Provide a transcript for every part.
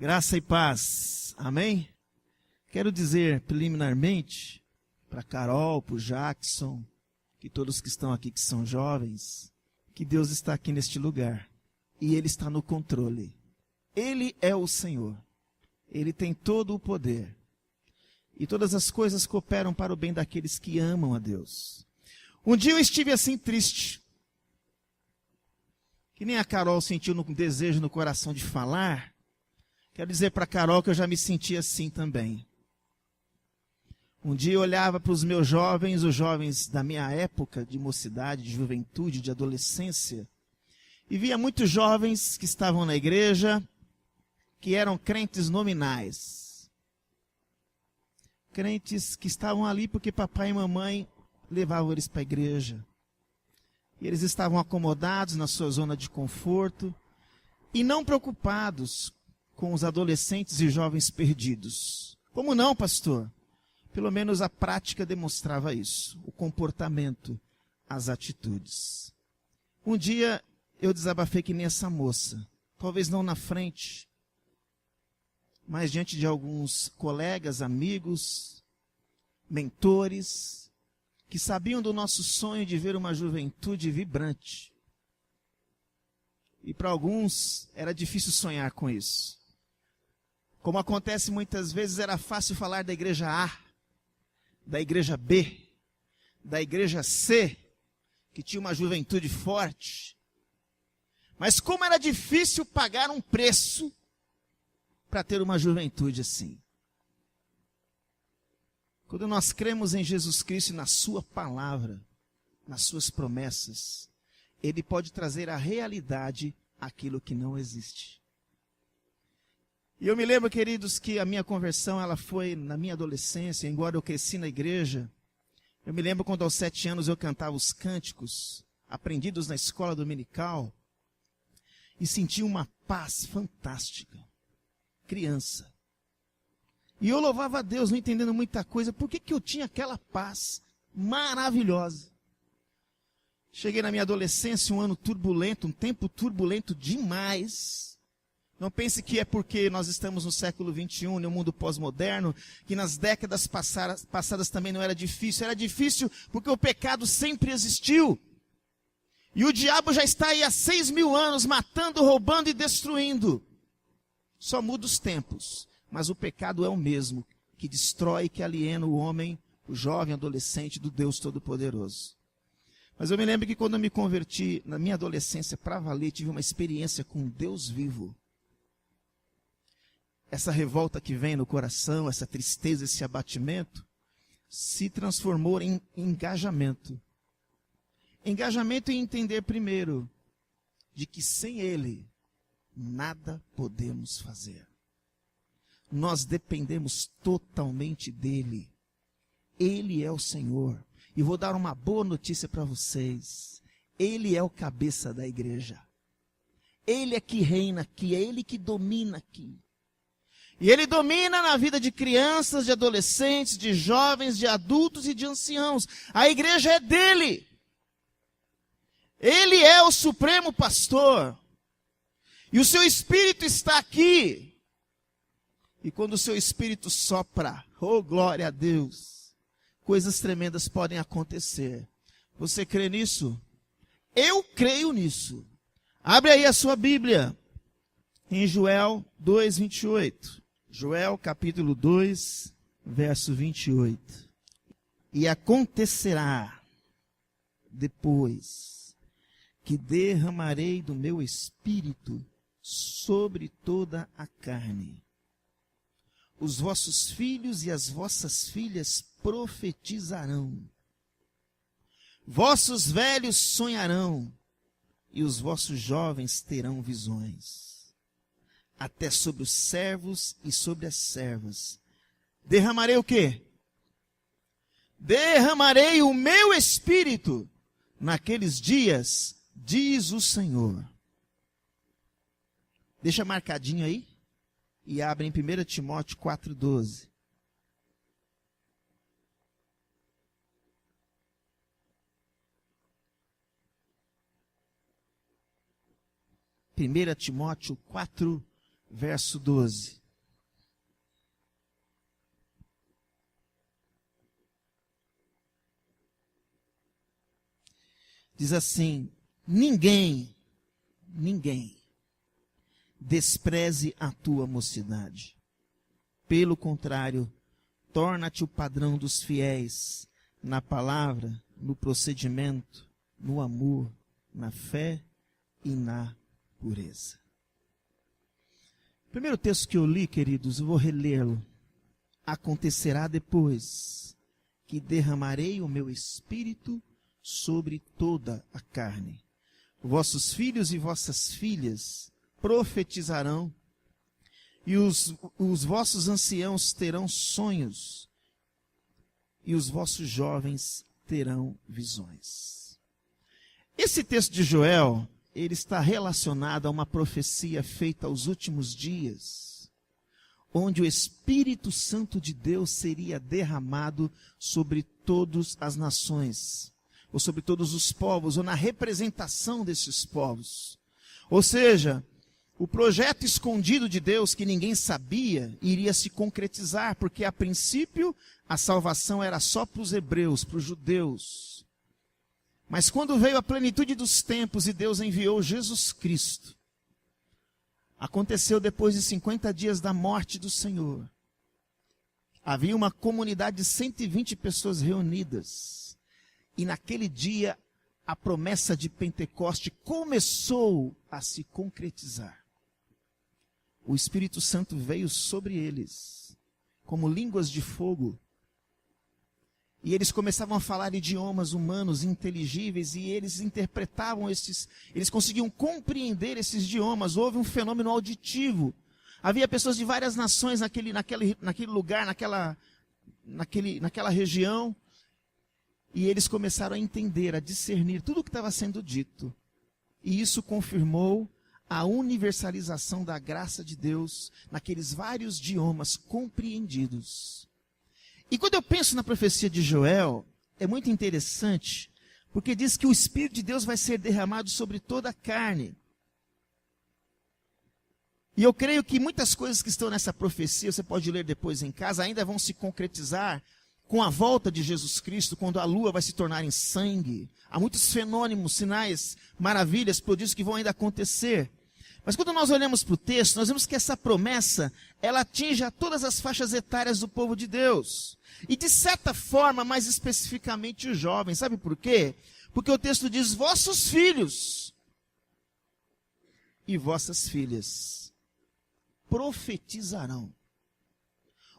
Graça e paz. Amém? Quero dizer preliminarmente para Carol, para o Jackson, que todos que estão aqui que são jovens, que Deus está aqui neste lugar e Ele está no controle. Ele é o Senhor. Ele tem todo o poder. E todas as coisas cooperam para o bem daqueles que amam a Deus. Um dia eu estive assim triste, que nem a Carol sentiu um desejo no coração de falar. Quero dizer para a Carol que eu já me senti assim também. Um dia eu olhava para os meus jovens, os jovens da minha época de mocidade, de juventude, de adolescência, e via muitos jovens que estavam na igreja, que eram crentes nominais. Crentes que estavam ali porque papai e mamãe levavam eles para a igreja. E eles estavam acomodados na sua zona de conforto e não preocupados com os adolescentes e jovens perdidos. Como não, pastor? Pelo menos a prática demonstrava isso, o comportamento, as atitudes. Um dia eu desabafei que nem essa moça, talvez não na frente, mas diante de alguns colegas, amigos, mentores, que sabiam do nosso sonho de ver uma juventude vibrante. E para alguns era difícil sonhar com isso. Como acontece muitas vezes, era fácil falar da igreja A, da igreja B, da igreja C, que tinha uma juventude forte. Mas como era difícil pagar um preço para ter uma juventude assim. Quando nós cremos em Jesus Cristo e na sua palavra, nas suas promessas, Ele pode trazer à realidade aquilo que não existe. E eu me lembro, queridos, que a minha conversão ela foi na minha adolescência, embora eu cresci na igreja. Eu me lembro quando aos 7 anos eu cantava os cânticos, aprendidos na escola dominical, e sentia uma paz fantástica. Criança. E eu louvava a Deus, não entendendo muita coisa. Por que eu tinha aquela paz maravilhosa? Cheguei na minha adolescência, um ano turbulento, um tempo turbulento demais. Não pense que é porque nós estamos no século XXI, no mundo pós-moderno, que nas décadas passadas também não era difícil. Era difícil porque o pecado sempre existiu. E o diabo já está aí há 6.000 anos, matando, roubando e destruindo. Só muda os tempos, mas o pecado é o mesmo, que destrói, que aliena o homem, o jovem adolescente do Deus Todo-Poderoso. Mas eu me lembro que quando eu me converti, na minha adolescência, para valer, tive uma experiência com Deus vivo. Essa revolta que vem no coração, essa tristeza, esse abatimento, se transformou em engajamento. Engajamento em entender primeiro, de que sem Ele, nada podemos fazer. Nós dependemos totalmente dEle. Ele é o Senhor. E vou dar uma boa notícia para vocês. Ele é o cabeça da igreja. Ele é que reina aqui, é Ele que domina aqui. E Ele domina na vida de crianças, de adolescentes, de jovens, de adultos e de anciãos. A igreja é dEle. Ele é o supremo pastor. E o seu Espírito está aqui. E quando o seu Espírito sopra, oh glória a Deus, coisas tremendas podem acontecer. Você crê nisso? Eu creio nisso. Abre aí a sua Bíblia, em Joel 2:28. Joel capítulo 2, verso 28. E acontecerá depois que derramarei do meu Espírito sobre toda a carne. Os vossos filhos e as vossas filhas profetizarão. Vossos velhos sonharão e os vossos jovens terão visões. Até sobre os servos e sobre as servas. Derramarei o quê? Derramarei o meu Espírito naqueles dias, diz o Senhor. Deixa marcadinho aí e abre em 1 Timóteo 4:12. 1 Timóteo 4, verso 12. Diz assim: ninguém despreze a tua mocidade. Pelo contrário, torna-te o padrão dos fiéis na palavra, no procedimento, no amor, na fé e na pureza. O primeiro texto que eu li, queridos, eu vou relê-lo. Acontecerá depois que derramarei o meu espírito sobre toda a carne. Vossos filhos e vossas filhas profetizarão, e os vossos anciãos terão sonhos, e os vossos jovens terão visões. Esse texto de Joel, ele está relacionado a uma profecia feita aos últimos dias, onde o Espírito Santo de Deus seria derramado sobre todas as nações, ou sobre todos os povos, ou na representação desses povos. Ou seja, o projeto escondido de Deus, que ninguém sabia, iria se concretizar, porque a princípio a salvação era só para os hebreus, para os judeus. Mas quando veio a plenitude dos tempos e Deus enviou Jesus Cristo, aconteceu depois de 50 dias da morte do Senhor. Havia uma comunidade de 120 pessoas reunidas. E naquele dia, a promessa de Pentecoste começou a se concretizar. O Espírito Santo veio sobre eles, como línguas de fogo. E eles começavam a falar idiomas humanos inteligíveis, e eles interpretavam eles conseguiam compreender esses idiomas. Houve um fenômeno auditivo. Havia pessoas de várias nações naquele lugar, naquela região. E eles começaram a entender, a discernir tudo o que estava sendo dito. E isso confirmou a universalização da graça de Deus naqueles vários idiomas compreendidos. E quando eu penso na profecia de Joel, é muito interessante, porque diz que o Espírito de Deus vai ser derramado sobre toda a carne. E eu creio que muitas coisas que estão nessa profecia, você pode ler depois em casa, ainda vão se concretizar com a volta de Jesus Cristo, quando a lua vai se tornar em sangue. Há muitos fenômenos, sinais, maravilhas, prodígios que vão ainda acontecer. Mas quando nós olhamos para o texto, nós vemos que essa promessa, ela atinge a todas as faixas etárias do povo de Deus. E de certa forma, mais especificamente os jovens. Sabe por quê? Porque o texto diz: vossos filhos e vossas filhas profetizarão.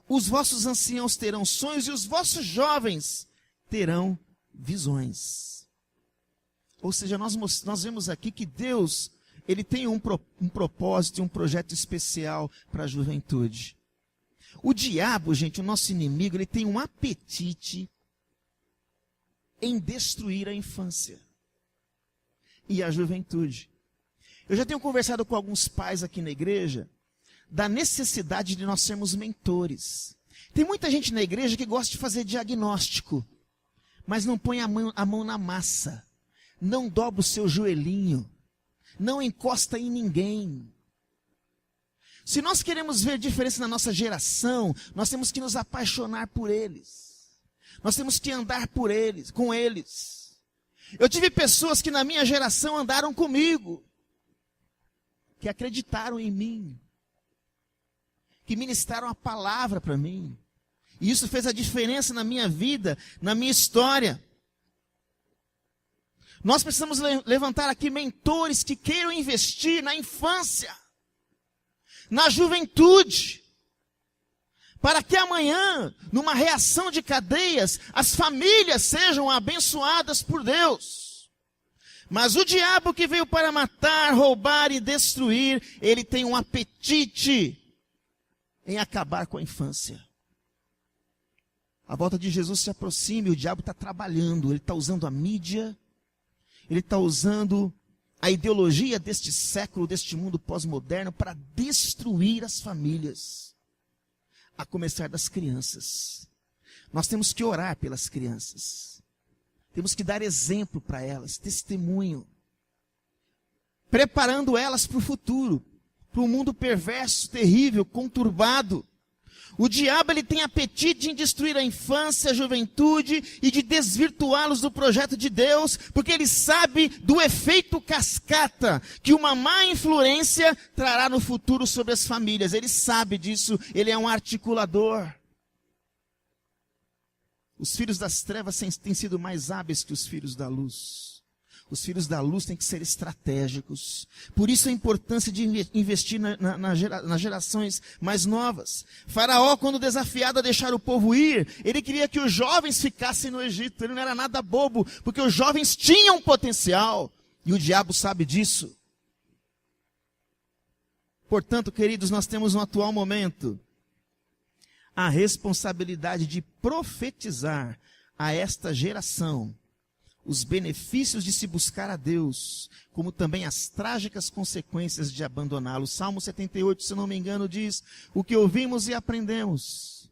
Os vossos anciãos terão sonhos e os vossos jovens terão visões. Ou seja, nós vemos aqui que Deus, ele tem um propósito e um projeto especial para a juventude. O diabo, gente, o nosso inimigo, ele tem um apetite em destruir a infância e a juventude. Eu já tenho conversado com alguns pais aqui na igreja da necessidade de nós sermos mentores. Tem muita gente na igreja que gosta de fazer diagnóstico, mas não põe a mão na massa, não dobra o seu joelhinho, não encosta em ninguém. Se nós queremos ver diferença na nossa geração, nós temos que nos apaixonar por eles. Nós temos que andar com eles. Eu tive pessoas que na minha geração andaram comigo, que acreditaram em mim, que ministraram a palavra para mim. E isso fez a diferença na minha vida, na minha história. Nós precisamos levantar aqui mentores que queiram investir na infância, na juventude, para que amanhã, numa reação de cadeias, as famílias sejam abençoadas por Deus. Mas o diabo, que veio para matar, roubar e destruir, ele tem um apetite em acabar com a infância. A volta de Jesus se aproxima e o diabo está trabalhando. Ele está usando a mídia, ele está usando a ideologia deste século, deste mundo pós-moderno, para destruir as famílias, a começar das crianças. Nós temos que orar pelas crianças, temos que dar exemplo para elas, testemunho, preparando elas para o futuro, para um mundo perverso, terrível, conturbado. O diabo ele tem apetite em destruir a infância, a juventude e de desvirtuá-los do projeto de Deus, porque ele sabe do efeito cascata que uma má influência trará no futuro sobre as famílias. Ele sabe disso, ele é um articulador. Os filhos das trevas têm sido mais hábeis que os filhos da luz. Os filhos da luz têm que ser estratégicos. Por isso a importância de investir nas gerações mais novas. Faraó, quando desafiado a deixar o povo ir, ele queria que os jovens ficassem no Egito. Ele não era nada bobo, porque os jovens tinham potencial. E o diabo sabe disso. Portanto, queridos, nós temos no atual momento a responsabilidade de profetizar a esta geração os benefícios de se buscar a Deus, como também as trágicas consequências de abandoná-lo. Salmo 78, se não me engano, diz: o que ouvimos e aprendemos,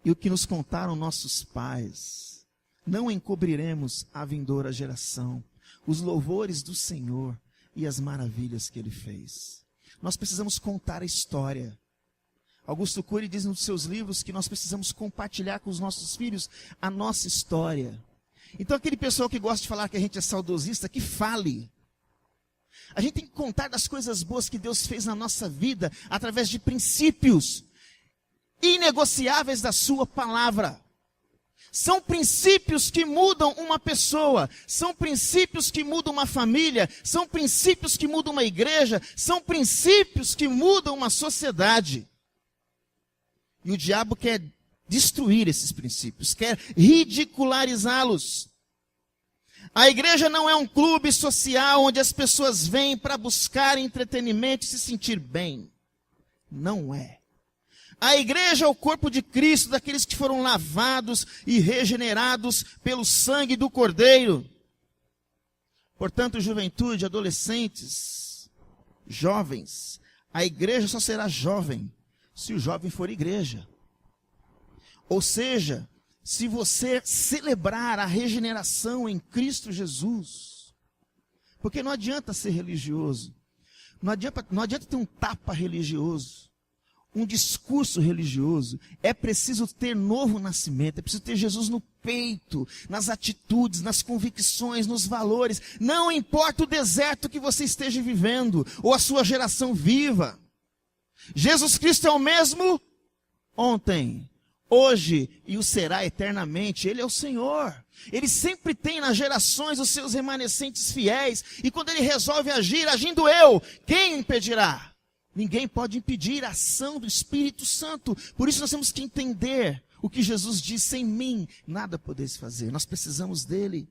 e o que nos contaram nossos pais, não encobriremos à vindoura geração, os louvores do Senhor e as maravilhas que Ele fez. Nós precisamos contar a história. Augusto Cury diz nos seus livros que nós precisamos compartilhar com os nossos filhos a nossa história. Então aquele pessoal que gosta de falar que a gente é saudosista, que fale. A gente tem que contar das coisas boas que Deus fez na nossa vida, através de princípios inegociáveis da sua palavra. São princípios que mudam uma pessoa, são princípios que mudam uma família, são princípios que mudam uma igreja, são princípios que mudam uma sociedade. E o diabo quer destruir esses princípios, quer ridicularizá-los. A igreja não é um clube social onde as pessoas vêm para buscar entretenimento e se sentir bem. Não é. A igreja é o corpo de Cristo, daqueles que foram lavados e regenerados pelo sangue do Cordeiro. Portanto, juventude, adolescentes, jovens, a igreja só será jovem se o jovem for igreja. Ou seja, se você celebrar a regeneração em Cristo Jesus, porque não adianta ser religioso, não adianta ter um tapa religioso, um discurso religioso, é preciso ter novo nascimento, é preciso ter Jesus no peito, nas atitudes, nas convicções, nos valores. Não importa o deserto que você esteja vivendo, ou a sua geração viva, Jesus Cristo é o mesmo ontem, hoje e o será eternamente. Ele é o Senhor. Ele sempre tem nas gerações os seus remanescentes fiéis. E quando Ele resolve agir, agindo eu, quem impedirá? Ninguém pode impedir a ação do Espírito Santo. Por isso nós temos que entender o que Jesus disse: sem mim nada podeis fazer. Nós precisamos dEle.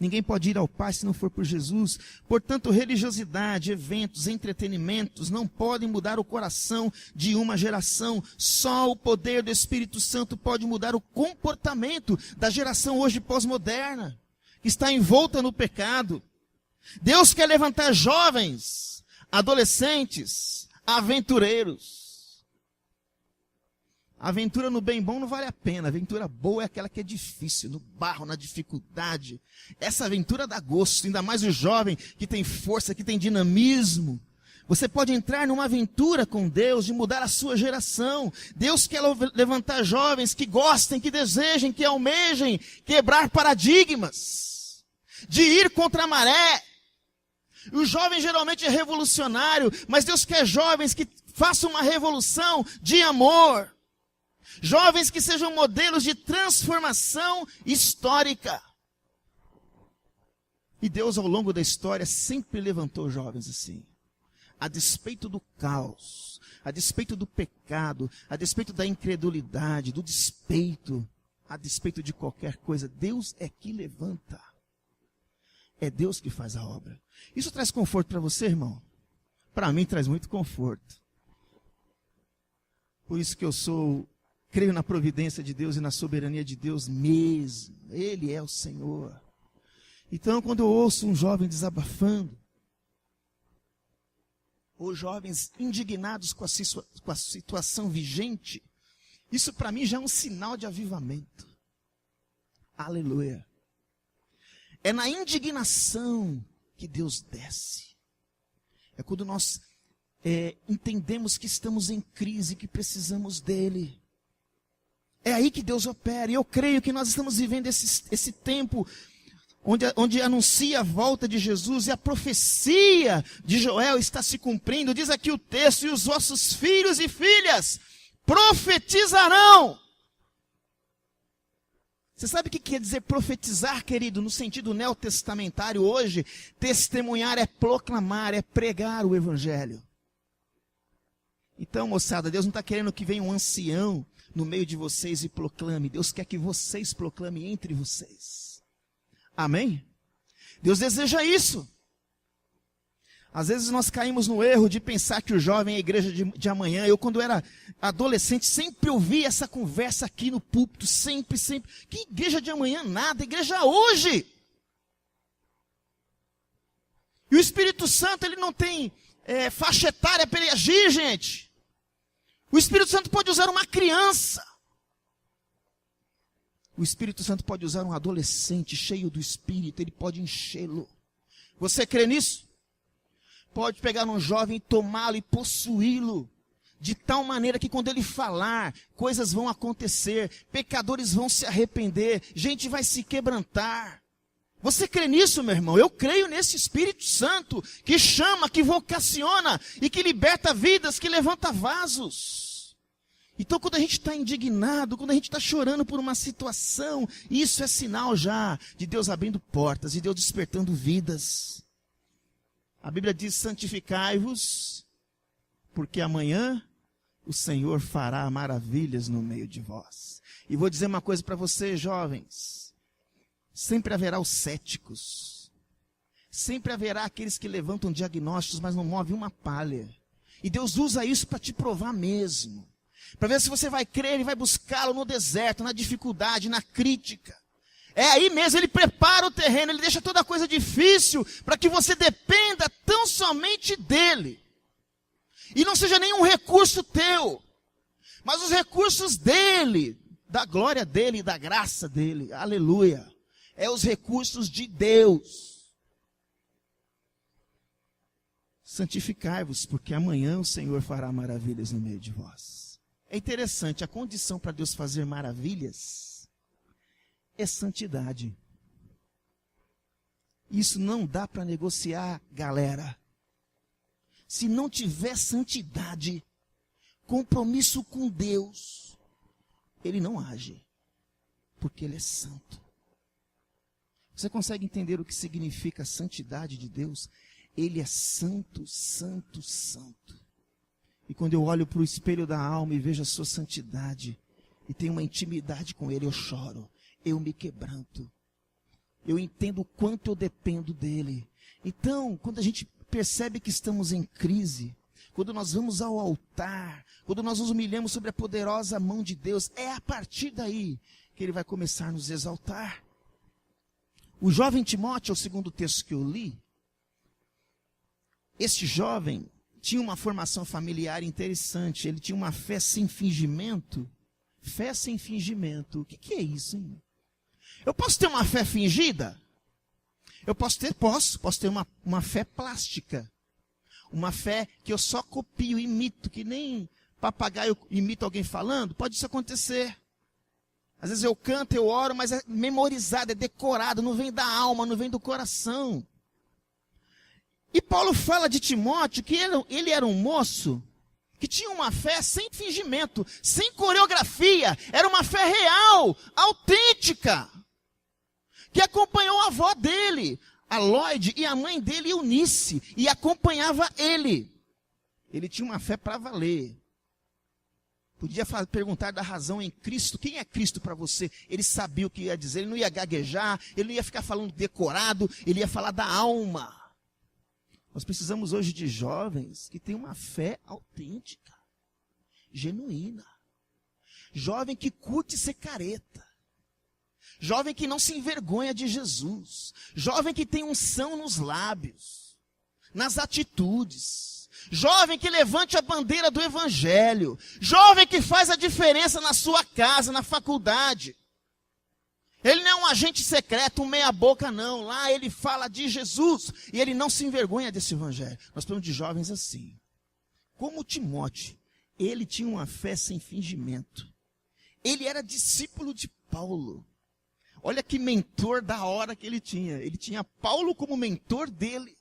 Ninguém pode ir ao Pai se não for por Jesus. Portanto, religiosidade, eventos, entretenimentos não podem mudar o coração de uma geração. Só o poder do Espírito Santo pode mudar o comportamento da geração hoje pós-moderna, que está envolta no pecado. Deus quer levantar jovens, adolescentes, aventureiros. A aventura no bem bom não vale a pena. A aventura boa é aquela que é difícil, no barro, na dificuldade. Essa aventura dá gosto, ainda mais o jovem que tem força, que tem dinamismo. Você pode entrar numa aventura com Deus de mudar a sua geração. Deus quer levantar jovens que gostem, que desejem, que almejem quebrar paradigmas, de ir contra a maré. O jovem geralmente é revolucionário, mas Deus quer jovens que façam uma revolução de amor. Jovens que sejam modelos de transformação histórica. E Deus, ao longo da história, sempre levantou jovens assim. A despeito do caos, a despeito do pecado, a despeito da incredulidade, do despeito, a despeito de qualquer coisa, Deus é que levanta. É Deus que faz a obra. Isso traz conforto para você, irmão? Para mim traz muito conforto. Por isso que creio na providência de Deus e na soberania de Deus mesmo. Ele é o Senhor. Então, quando eu ouço um jovem desabafando, ou jovens indignados com a situação vigente, isso para mim já é um sinal de avivamento. Aleluia. É na indignação que Deus desce. É quando nós entendemos que estamos em crise, que precisamos dele. É aí que Deus opera. E eu creio que nós estamos vivendo esse tempo onde anuncia a volta de Jesus, e a profecia de Joel está se cumprindo. Diz aqui o texto: e os vossos filhos e filhas profetizarão. Você sabe o que quer dizer profetizar, querido, no sentido neotestamentário hoje? Testemunhar é proclamar, é pregar o evangelho. Então, moçada, Deus não está querendo que venha um ancião no meio de vocês e proclame. Deus quer que vocês proclamem entre vocês. Amém? Deus deseja isso. Às vezes nós caímos no erro de pensar que o jovem é a igreja de amanhã. Eu, quando era adolescente, sempre ouvi essa conversa aqui no púlpito. Sempre. Que igreja de amanhã? Nada. Igreja hoje. E o Espírito Santo, ele não tem faixa etária para ele agir, gente. O Espírito Santo pode usar uma criança. O Espírito Santo pode usar um adolescente cheio do Espírito. Ele pode enchê-lo. Você crê nisso? Pode pegar um jovem, tomá-lo e possuí-lo, de tal maneira que quando ele falar, coisas vão acontecer, pecadores vão se arrepender, gente vai se quebrantar. Você crê nisso, meu irmão? Eu creio nesse Espírito Santo, que chama, que vocaciona, e que liberta vidas, que levanta vasos. Então, quando a gente está indignado, quando a gente está chorando por uma situação, isso é sinal já de Deus abrindo portas, de Deus despertando vidas. A Bíblia diz: santificai-vos, porque amanhã o Senhor fará maravilhas no meio de vós. E vou dizer uma coisa para vocês, jovens. Sempre haverá os céticos. Sempre haverá aqueles que levantam diagnósticos, mas não movem uma palha. E Deus usa isso para te provar mesmo. Para ver se você vai crer e vai buscá-lo no deserto, na dificuldade, na crítica. É aí mesmo, ele prepara o terreno, ele deixa toda a coisa difícil para que você dependa tão somente dele. E não seja nenhum recurso teu, mas os recursos dele, da glória dele, da graça dele. Aleluia. É os recursos de Deus. Santificai-vos, porque amanhã o Senhor fará maravilhas no meio de vós. É interessante, a condição para Deus fazer maravilhas é santidade. Isso não dá para negociar, galera. Se não tiver santidade, compromisso com Deus, ele não age, porque ele é santo. Você consegue entender o que significa a santidade de Deus? Ele é santo, santo, santo. E quando eu olho para o espelho da alma e vejo a sua santidade, e tenho uma intimidade com ele, eu choro. Eu me quebranto. Eu entendo o quanto eu dependo dele. Então, quando a gente percebe que estamos em crise, quando nós vamos ao altar, quando nós nos humilhamos sobre a poderosa mão de Deus, é a partir daí que ele vai começar a nos exaltar. O jovem Timóteo, é o segundo texto que eu li. Este jovem tinha uma formação familiar interessante. Ele tinha uma fé sem fingimento. Fé sem fingimento. O que é isso, hein? Eu posso ter uma fé fingida? Eu posso ter uma fé plástica. Uma fé que eu só copio, imito, que nem papagaio imita alguém falando. Pode isso acontecer. Às vezes eu canto, eu oro, mas é memorizado, é decorado, não vem da alma, não vem do coração. E Paulo fala de Timóteo que ele era um moço que tinha uma fé sem fingimento, sem coreografia. Era uma fé real, autêntica, que acompanhou a avó dele, a Lloyd, e a mãe dele, Eunice, e acompanhava ele. Ele tinha uma fé para valer. Podia perguntar da razão em Cristo. Quem é Cristo para você? Ele sabia o que ia dizer, ele não ia gaguejar, ele não ia ficar falando decorado, ele ia falar da alma. Nós precisamos hoje de jovens que têm uma fé autêntica, genuína. Jovem que curte ser careta. Jovem que não se envergonha de Jesus. Jovem que tem unção nos lábios, nas atitudes. Jovem que levante a bandeira do evangelho. Jovem que faz a diferença na sua casa, na faculdade. Ele não é um agente secreto, um meia-boca, não. Lá ele fala de Jesus e ele não se envergonha desse evangelho. Nós falamos de jovens assim. Como Timóteo, ele tinha uma fé sem fingimento. Ele era discípulo de Paulo. Olha que mentor da hora que ele tinha. Ele tinha Paulo como mentor dele.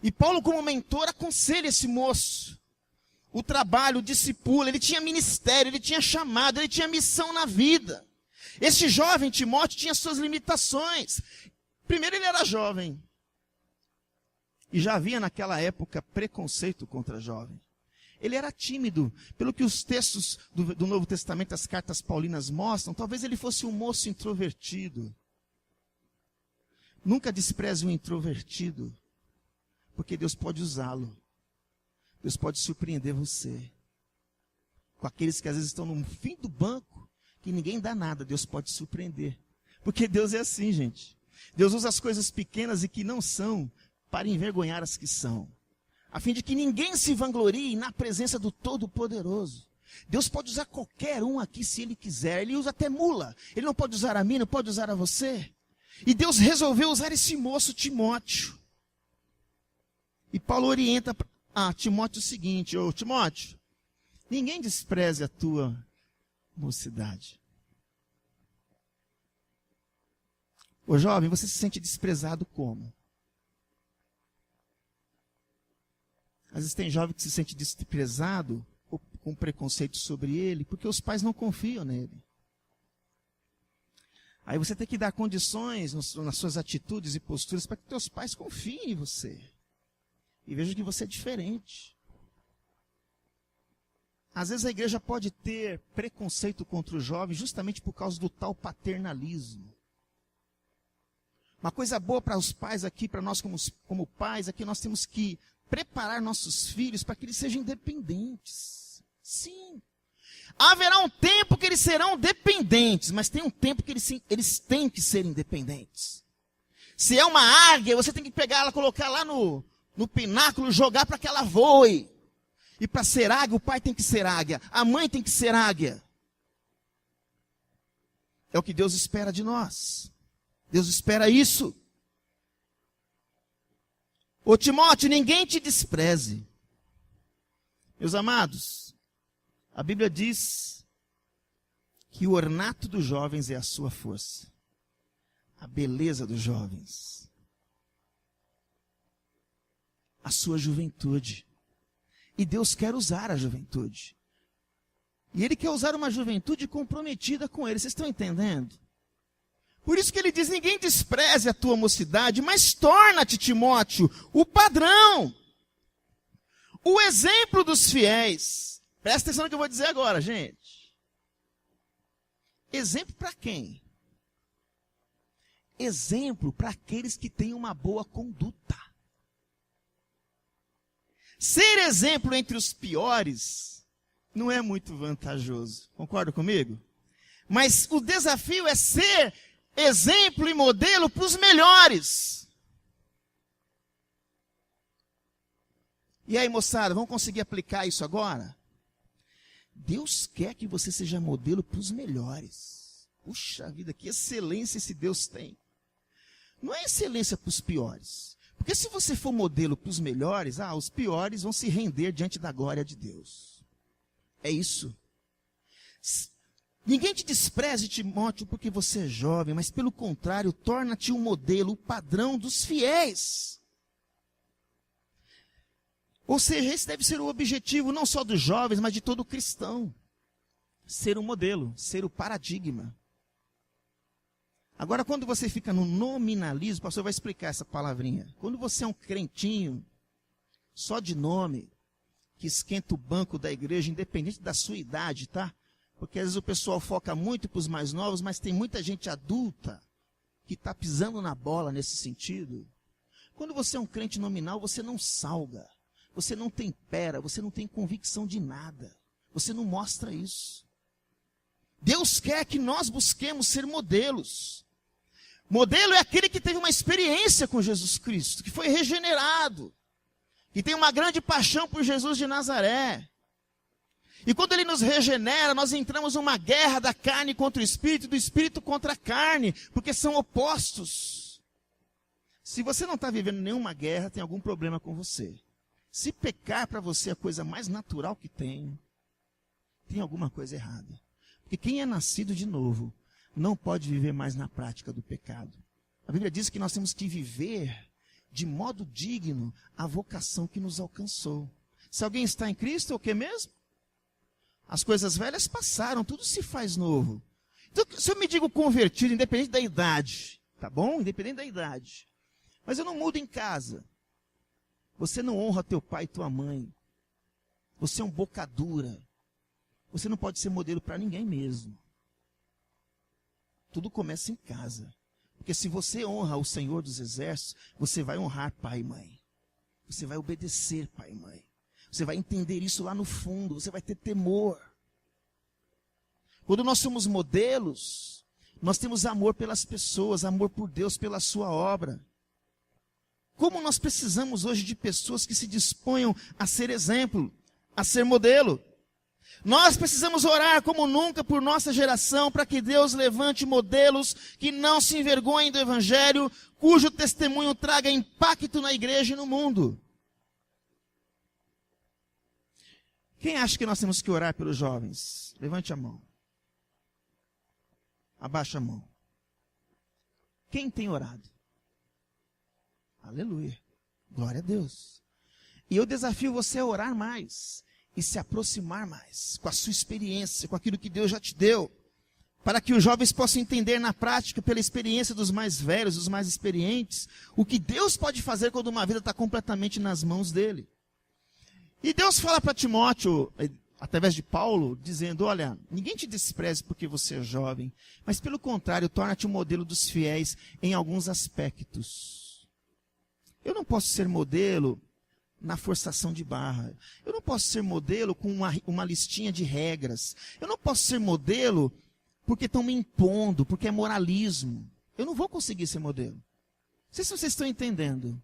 E Paulo como mentor aconselha esse moço. O trabalho, o discípulo, ele tinha ministério, ele tinha chamado, ele tinha missão na vida. Esse jovem Timóteo tinha suas limitações. Primeiro, ele era jovem. E já havia naquela época preconceito contra jovem. Ele era tímido. Pelo que os textos do Novo Testamento, as cartas paulinas mostram, talvez ele fosse um moço introvertido. Nunca despreze um introvertido, porque Deus pode usá-lo. Deus pode surpreender você. Com aqueles que às vezes estão no fim do banco, que ninguém dá nada, Deus pode surpreender. Porque Deus é assim, gente. Deus usa as coisas pequenas e que não são para envergonhar as que são. A fim de que ninguém se vanglorie na presença do Todo-Poderoso. Deus pode usar qualquer um aqui se Ele quiser. Ele usa até mula. Ele não pode usar a mim, não pode usar a você. E Deus resolveu usar esse moço Timóteo. E Paulo orienta a Timóteo o seguinte: ô Timóteo, ninguém despreze a tua mocidade. Ô jovem, você se sente desprezado como? Às vezes tem jovem que se sente desprezado, ou com preconceito sobre ele, porque os pais não confiam nele. Aí você tem que dar condições nas suas atitudes e posturas para que teus pais confiem em você. E vejam que você é diferente. Às vezes a igreja pode ter preconceito contra o jovem justamente por causa do tal paternalismo. Uma coisa boa para os pais aqui, para nós como pais, é que nós temos que preparar nossos filhos para que eles sejam independentes. Sim. Haverá um tempo que eles serão dependentes, mas tem um tempo que eles têm que ser independentes. Se é uma águia, você tem que pegar ela, colocar lá no pináculo, jogar para que ela voe. E para ser águia, o pai tem que ser águia, a mãe tem que ser águia. É o que Deus espera de nós. Deus espera isso. Ô Timóteo, ninguém te despreze. Meus amados, a Bíblia diz que o ornato dos jovens é a sua força. A beleza dos jovens. A sua juventude. E Deus quer usar a juventude. E Ele quer usar uma juventude comprometida com Ele. Vocês estão entendendo? Por isso que Ele diz, ninguém despreze a tua mocidade, mas torna-te, Timóteo, o padrão. O exemplo dos fiéis. Presta atenção no que eu vou dizer agora, gente. Exemplo para quem? Exemplo para aqueles que têm uma boa conduta. Ser exemplo entre os piores não é muito vantajoso. Concorda comigo? Mas o desafio é ser exemplo e modelo para os melhores. E aí, moçada, vamos conseguir aplicar isso agora? Deus quer que você seja modelo para os melhores. Puxa vida, que excelência esse Deus tem. Não é excelência para os piores. Porque se você for modelo para os melhores, os piores vão se render diante da glória de Deus. É isso. Ninguém te despreze, Timóteo, porque você é jovem, mas pelo contrário, torna-te um modelo, o padrão dos fiéis. Ou seja, esse deve ser o objetivo não só dos jovens, mas de todo cristão. Ser um modelo, ser o paradigma. Agora, quando você fica no nominalismo, o pastor vai explicar essa palavrinha. Quando você é um crentinho, só de nome, que esquenta o banco da igreja, independente da sua idade, tá? Porque às vezes o pessoal foca muito para os mais novos, mas tem muita gente adulta que está pisando na bola nesse sentido. Quando você é um crente nominal, você não salga, você não tempera, você não tem convicção de nada. Você não mostra isso. Deus quer que nós busquemos ser modelos. Modelo é aquele que teve uma experiência com Jesus Cristo, que foi regenerado, que tem uma grande paixão por Jesus de Nazaré. E quando ele nos regenera, nós entramos numa guerra da carne contra o espírito e do espírito contra a carne, porque são opostos. Se você não está vivendo nenhuma guerra, tem algum problema com você. Se pecar para você é a coisa mais natural que tem alguma coisa errada. Porque quem é nascido de novo não pode viver mais na prática do pecado. A Bíblia diz que nós temos que viver de modo digno a vocação que nos alcançou. Se alguém está em Cristo, é o que mesmo? As coisas velhas passaram, tudo se faz novo. Então, se eu me digo convertido, independente da idade, tá bom? Independente da idade. Mas eu não mudo em casa. Você não honra teu pai e tua mãe. Você é um boca dura. Você não pode ser modelo para ninguém mesmo. Tudo começa em casa. Porque se você honra o Senhor dos Exércitos, você vai honrar pai e mãe. Você vai obedecer pai e mãe. Você vai entender isso lá no fundo. Você vai ter temor. Quando nós somos modelos, nós temos amor pelas pessoas, amor por Deus, pela sua obra. Como nós precisamos hoje de pessoas que se disponham a ser exemplo, a ser modelo. Nós precisamos orar como nunca por nossa geração, para que Deus levante modelos que não se envergonhem do Evangelho, cujo testemunho traga impacto na igreja e no mundo. Quem acha que nós temos que orar pelos jovens? Levante a mão. Abaixa a mão. Quem tem orado? Aleluia. Glória a Deus. E eu desafio você a orar mais e se aproximar mais com a sua experiência, com aquilo que Deus já te deu, para que os jovens possam entender na prática, pela experiência dos mais velhos, dos mais experientes, o que Deus pode fazer quando uma vida está completamente nas mãos dele. E Deus fala para Timóteo, através de Paulo, dizendo, olha, ninguém te despreze porque você é jovem, mas pelo contrário, torna-te um modelo dos fiéis em alguns aspectos. Eu não posso ser modelo na forçação de barra. Eu não posso ser modelo com uma listinha de regras. Eu não posso ser modelo porque estão me impondo, porque é moralismo. Eu não vou conseguir ser modelo. Não sei se vocês estão entendendo.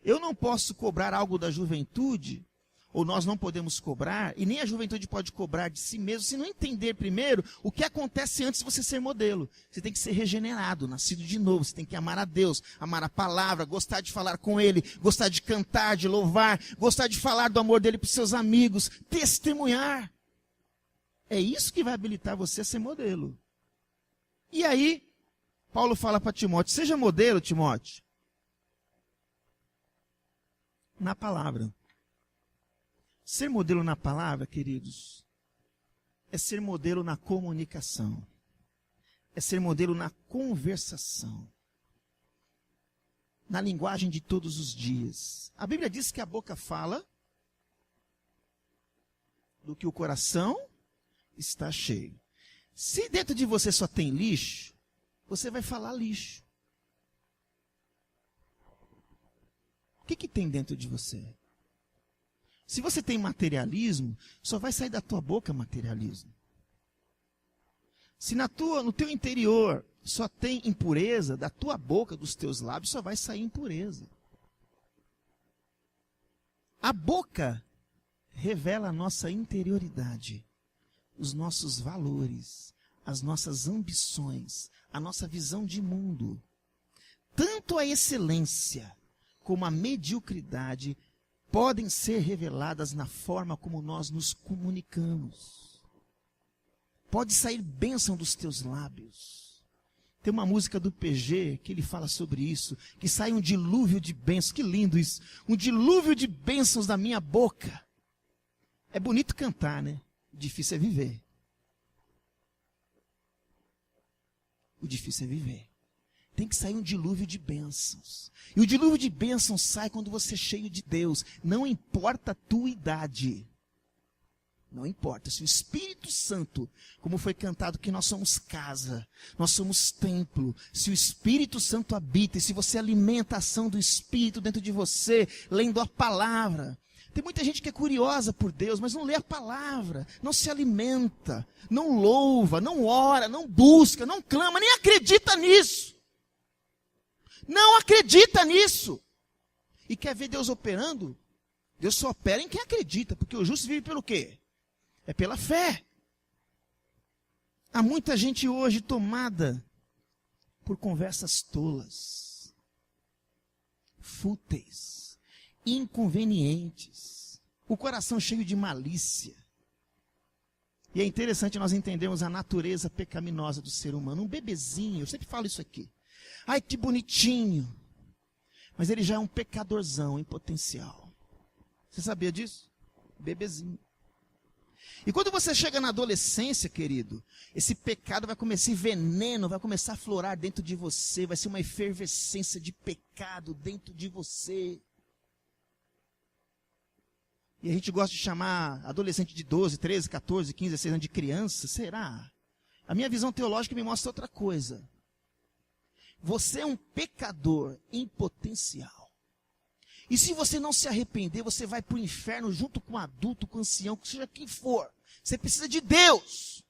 Eu não posso cobrar algo da juventude, ou nós não podemos cobrar, e nem a juventude pode cobrar de si mesmo, se não entender primeiro o que acontece antes de você ser modelo. Você tem que ser regenerado, nascido de novo, você tem que amar a Deus, amar a palavra, gostar de falar com Ele, gostar de cantar, de louvar, gostar de falar do amor dEle para os seus amigos, testemunhar. É isso que vai habilitar você a ser modelo. E aí, Paulo fala para Timóteo, seja modelo, Timóteo, na palavra. Ser modelo na palavra, queridos, é ser modelo na comunicação. É ser modelo na conversação. Na linguagem de todos os dias. A Bíblia diz que a boca fala do que o coração está cheio. Se dentro de você só tem lixo, você vai falar lixo. O que tem dentro de você? Se você tem materialismo, só vai sair da tua boca materialismo. Se no teu interior só tem impureza, da tua boca, dos teus lábios, só vai sair impureza. A boca revela a nossa interioridade, os nossos valores, as nossas ambições, a nossa visão de mundo. Tanto a excelência como a mediocridade podem ser reveladas na forma como nós nos comunicamos. Pode sair bênção dos teus lábios. Tem uma música do PG que ele fala sobre isso, que sai um dilúvio de bênçãos. Que lindo isso! Um dilúvio de bênçãos da minha boca. É bonito cantar, né? Difícil é viver. O difícil é viver. Tem que sair um dilúvio de bênçãos. E o dilúvio de bênçãos sai quando você é cheio de Deus. Não importa a tua idade. Não importa. Se o Espírito Santo, como foi cantado que nós somos casa, nós somos templo. Se o Espírito Santo habita e se você alimenta a ação do Espírito dentro de você, lendo a palavra. Tem muita gente que é curiosa por Deus, mas não lê a palavra, não se alimenta, não louva, não ora, não busca, não clama, nem acredita nisso. Não acredita nisso. E quer ver Deus operando? Deus só opera em quem acredita, porque o justo vive pelo quê? É pela fé. Há muita gente hoje tomada por conversas tolas, fúteis, inconvenientes, o coração cheio de malícia. E é interessante nós entendermos a natureza pecaminosa do ser humano. Um bebezinho, eu sempre falo isso aqui. Ai, que bonitinho. Mas ele já é um pecadorzão em potencial. Você sabia disso? Bebezinho. E quando você chega na adolescência, querido, esse pecado vai começar, esse veneno vai começar a florar dentro de você, vai ser uma efervescência de pecado dentro de você. E a gente gosta de chamar adolescente de 12, 13, 14, 15, 16 anos de criança. Será? A minha visão teológica me mostra outra coisa. Você é um pecador em potencial. E se você não se arrepender, você vai para o inferno junto com um adulto, com um ancião, seja quem for. Você precisa de Deus.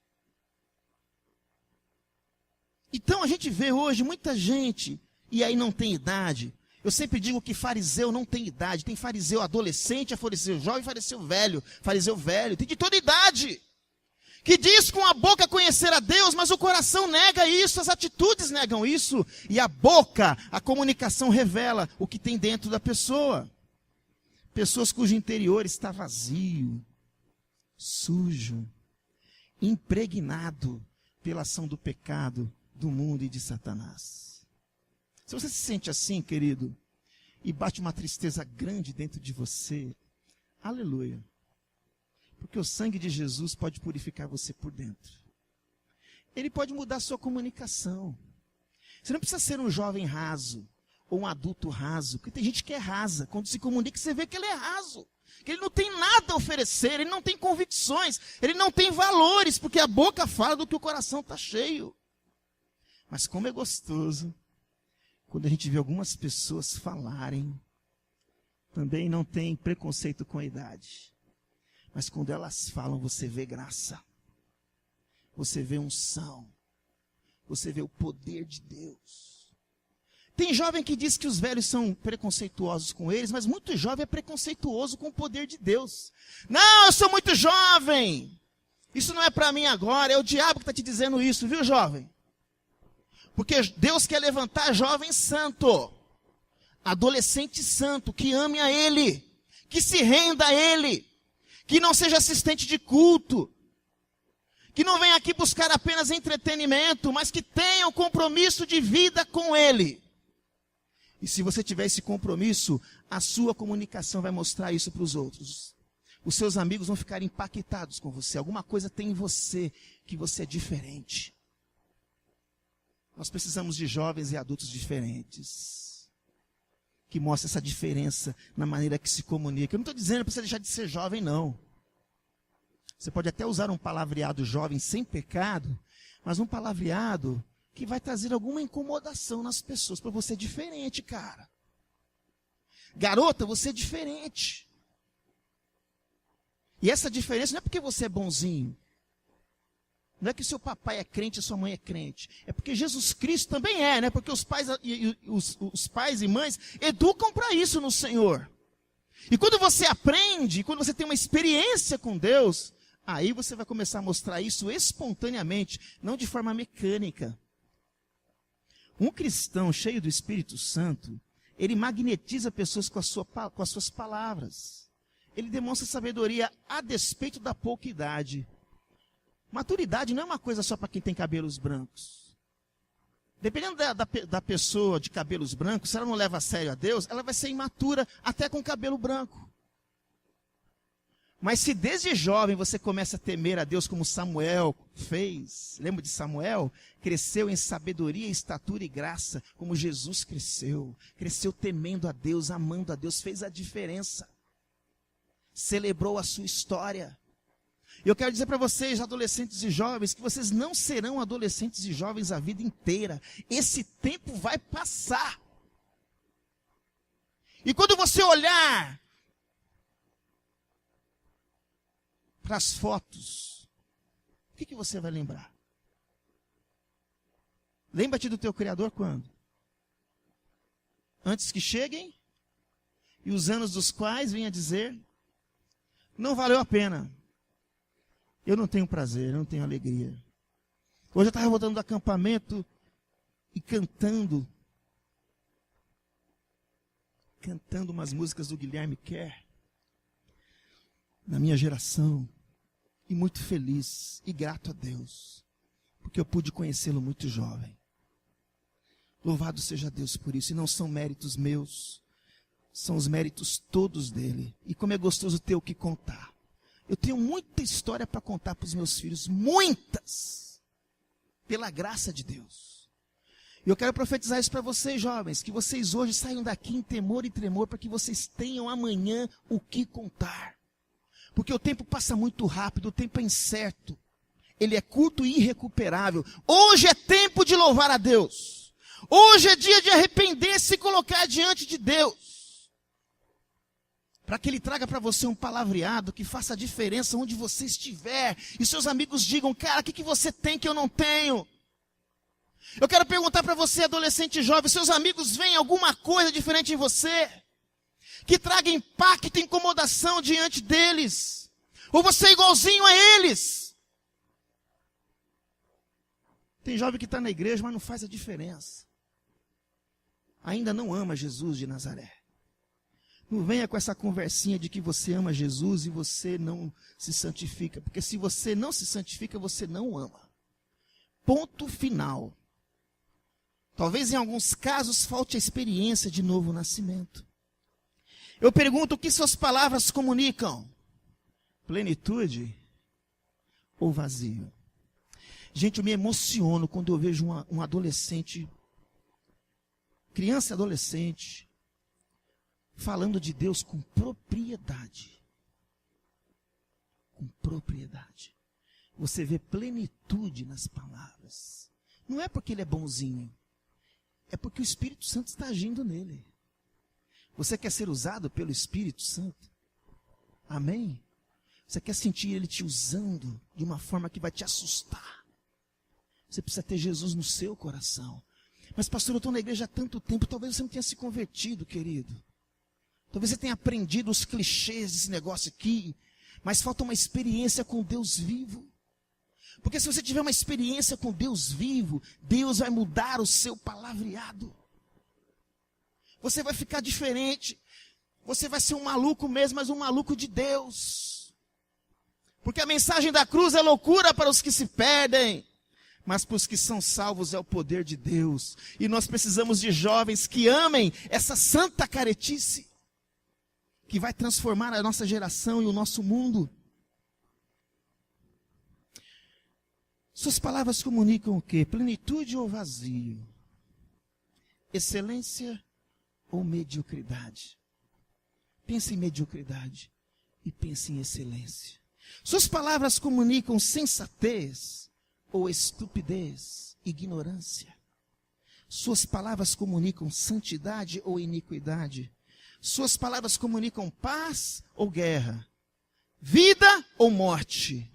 Então a gente vê hoje muita gente, e aí não tem idade. Eu sempre digo que fariseu não tem idade. Tem fariseu adolescente, fariseu jovem, fariseu velho. Tem de toda idade. Que diz com a boca conhecer a Deus, mas o coração nega isso, as atitudes negam isso. E a boca, a comunicação revela o que tem dentro da pessoa. Pessoas cujo interior está vazio, sujo, impregnado pela ação do pecado, do mundo e de Satanás. Se você se sente assim, querido, e bate uma tristeza grande dentro de você, aleluia. Porque o sangue de Jesus pode purificar você por dentro. Ele pode mudar a sua comunicação. Você não precisa ser um jovem raso, ou um adulto raso, porque tem gente que é rasa. Quando se comunica, você vê que ele é raso. Que ele não tem nada a oferecer, ele não tem convicções, ele não tem valores, porque a boca fala do que o coração está cheio. Mas como é gostoso quando a gente vê algumas pessoas falarem, também não tem preconceito com a idade. Mas quando elas falam, você vê graça. Você vê unção. Você vê o poder de Deus. Tem jovem que diz que os velhos são preconceituosos com eles, mas muito jovem é preconceituoso com o poder de Deus. Não, eu sou muito jovem. Isso não é para mim agora, é o diabo que está te dizendo isso, viu, jovem? Porque Deus quer levantar jovem santo, adolescente santo, que ame a Ele, que se renda a Ele, que não seja assistente de culto, que não venha aqui buscar apenas entretenimento, mas que tenha um compromisso de vida com Ele. E se você tiver esse compromisso, a sua comunicação vai mostrar isso para os outros. Os seus amigos vão ficar impactados com você. Alguma coisa tem em você que você é diferente. Nós precisamos de jovens e adultos diferentes, que mostrem essa diferença na maneira que se comunica. Eu não estou dizendo para você deixar de ser jovem, não. Você pode até usar um palavreado jovem sem pecado, mas um palavreado que vai trazer alguma incomodação nas pessoas, para você é diferente, cara. Garota, você é diferente. E essa diferença não é porque você é bonzinho. Não é que seu papai é crente e sua mãe é crente. É porque Jesus Cristo também é, né? Porque os pais e mães educam para isso no Senhor. E quando você aprende, quando você tem uma experiência com Deus, aí você vai começar a mostrar isso espontaneamente, não de forma mecânica. Um cristão cheio do Espírito Santo, ele magnetiza pessoas com as suas palavras. Ele demonstra sabedoria a despeito da pouca idade. Maturidade não é uma coisa só para quem tem cabelos brancos. Dependendo da pessoa de cabelos brancos, se ela não leva a sério a Deus, ela vai ser imatura até com cabelo branco. Mas se desde jovem você começa a temer a Deus como Samuel fez, lembra de Samuel? Cresceu em sabedoria, estatura e graça, como Jesus cresceu. Cresceu temendo a Deus, amando a Deus, fez a diferença. Celebrou a sua história. E eu quero dizer para vocês, adolescentes e jovens, que vocês não serão adolescentes e jovens a vida inteira. Esse tempo vai passar. E quando você olhar para as fotos, o que você vai lembrar? Lembra-te do teu Criador quando? Antes que cheguem? e os anos dos quais vem a dizer, não valeu a pena. Eu não tenho prazer, eu não tenho alegria. Hoje eu estava voltando do acampamento e cantando umas músicas do Guilherme Kerr, na minha geração, e muito feliz e grato a Deus, porque eu pude conhecê-lo muito jovem. Louvado seja Deus por isso, e não são méritos meus, são os méritos todos dele. E como é gostoso ter o que contar. Eu tenho muita história para contar para os meus filhos, muitas, pela graça de Deus. E eu quero profetizar isso para vocês, jovens, que vocês hoje saiam daqui em temor e tremor, para que vocês tenham amanhã o que contar. Porque o tempo passa muito rápido, o tempo é incerto. Ele é curto e irrecuperável. Hoje é tempo de louvar a Deus. Hoje é dia de arrepender-se e colocar diante de Deus. Para que Ele traga para você um palavreado que faça a diferença onde você estiver. E seus amigos digam, cara, o que você tem que eu não tenho? Eu quero perguntar para você, adolescente jovem, seus amigos veem alguma coisa diferente em você? Que traga impacto e incomodação diante deles? Ou você é igualzinho a eles? Tem jovem que está na igreja, mas não faz a diferença. Ainda não ama Jesus de Nazaré. Não venha com essa conversinha de que você ama Jesus e você não se santifica. Porque se você não se santifica, você não ama. Ponto final. Talvez em alguns casos falte a experiência de novo nascimento. Eu pergunto, o que suas palavras comunicam? Plenitude ou vazio? Gente, eu me emociono quando eu vejo um adolescente, criança e adolescente, falando de Deus com propriedade. Com propriedade. Você vê plenitude nas palavras. Não é porque ele é bonzinho. É porque o Espírito Santo está agindo nele. Você quer ser usado pelo Espírito Santo? Amém? Você quer sentir Ele te usando de uma forma que vai te assustar? Você precisa ter Jesus no seu coração. Mas pastor, eu estou na igreja há tanto tempo, talvez você não tenha se convertido, querido. Talvez você tenha aprendido os clichês desse negócio aqui, mas falta uma experiência com Deus vivo. Porque se você tiver uma experiência com Deus vivo, Deus vai mudar o seu palavreado. Você vai ficar diferente. Você vai ser um maluco mesmo, mas um maluco de Deus. Porque a mensagem da cruz é loucura para os que se perdem, mas para os que são salvos é o poder de Deus. E nós precisamos de jovens que amem essa santa caretice, que vai transformar a nossa geração e o nosso mundo. Suas palavras comunicam o quê? Plenitude ou vazio? Excelência ou mediocridade? Pense em mediocridade e pense em excelência. Suas palavras comunicam sensatez ou estupidez, ignorância? Suas palavras comunicam santidade ou iniquidade? Suas palavras comunicam paz ou guerra? Vida ou morte?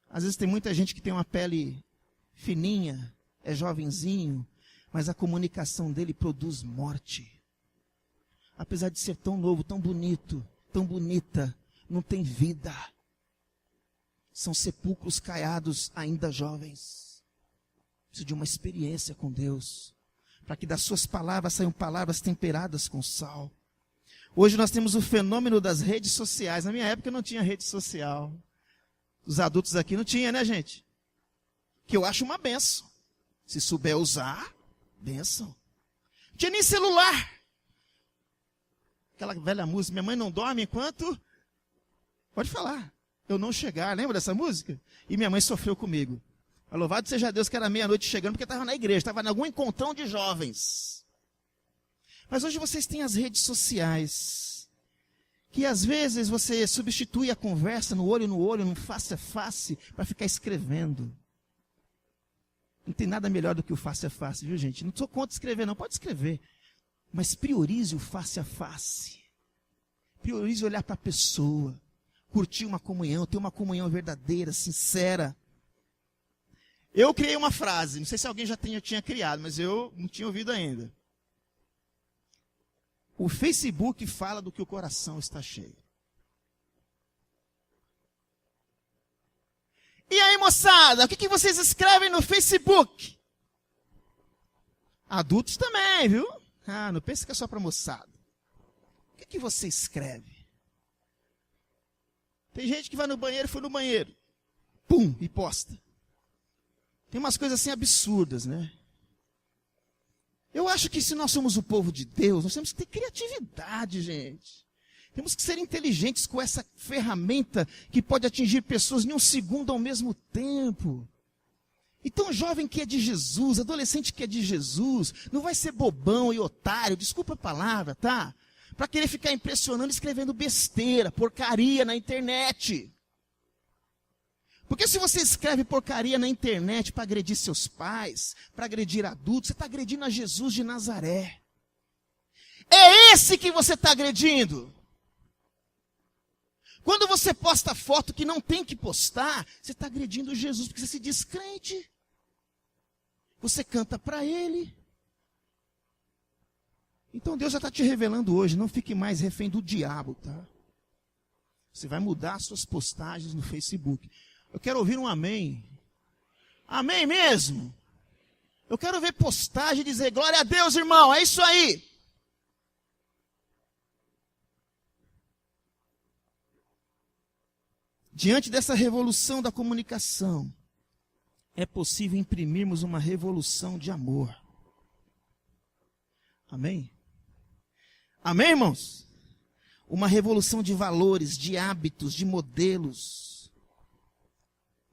Às vezes tem muita gente que tem uma pele fininha, é jovenzinho, mas a comunicação dele produz morte. Apesar de ser tão novo, tão bonito, tão bonita, não tem vida. São sepulcros caiados ainda jovens. Precisa de uma experiência com Deus, para que das suas palavras saiam palavras temperadas com sal. Hoje nós temos o fenômeno das redes sociais. Na minha época não tinha rede social. Os adultos aqui não tinham, né, gente? Que eu acho uma benção. Se souber usar, benção. Não tinha nem celular. Aquela velha música, minha mãe não dorme enquanto... Pode falar. Eu não chegar, lembra dessa música? E minha mãe sofreu comigo. Louvado seja Deus que era meia-noite chegando, porque estava na igreja, estava em algum encontrão de jovens. Mas hoje vocês têm as redes sociais, que às vezes você substitui a conversa no olho, no face a face, para ficar escrevendo. Não tem nada melhor do que o face a face, viu, gente? Não sou contra escrever, não, pode escrever. Mas priorize o face a face. Priorize olhar para a pessoa, curtir uma comunhão, ter uma comunhão verdadeira, sincera. Eu criei uma frase, não sei se alguém já tinha criado, mas eu não tinha ouvido ainda. O Facebook fala do que o coração está cheio. E aí, moçada, o que vocês escrevem no Facebook? Adultos também, viu? Ah, não pensa que é só para moçada. O que você escreve? Tem gente que vai no banheiro, foi no banheiro. Pum, e posta. Tem umas coisas assim absurdas, né? Eu acho que se nós somos o povo de Deus, nós temos que ter criatividade, gente. Temos que ser inteligentes com essa ferramenta que pode atingir pessoas em um segundo ao mesmo tempo. Então, jovem que é de Jesus, adolescente que é de Jesus, não vai ser bobão e otário, desculpa a palavra, tá? Para querer ficar impressionando escrevendo besteira, porcaria na internet. Porque se você escreve porcaria na internet para agredir seus pais, para agredir adultos, você está agredindo a Jesus de Nazaré. É esse que você está agredindo. Quando você posta foto que não tem que postar, você está agredindo Jesus, porque você se diz crente. Você canta para Ele. Então Deus já está te revelando hoje, não fique mais refém do diabo, tá? Você vai mudar suas postagens no Facebook. Eu quero ouvir um amém. Amém mesmo? Eu quero ver postagem e dizer, glória a Deus, irmão, é isso aí. Diante dessa revolução da comunicação, é possível imprimirmos uma revolução de amor. Amém? Amém, irmãos? Uma revolução de valores, de hábitos, de modelos.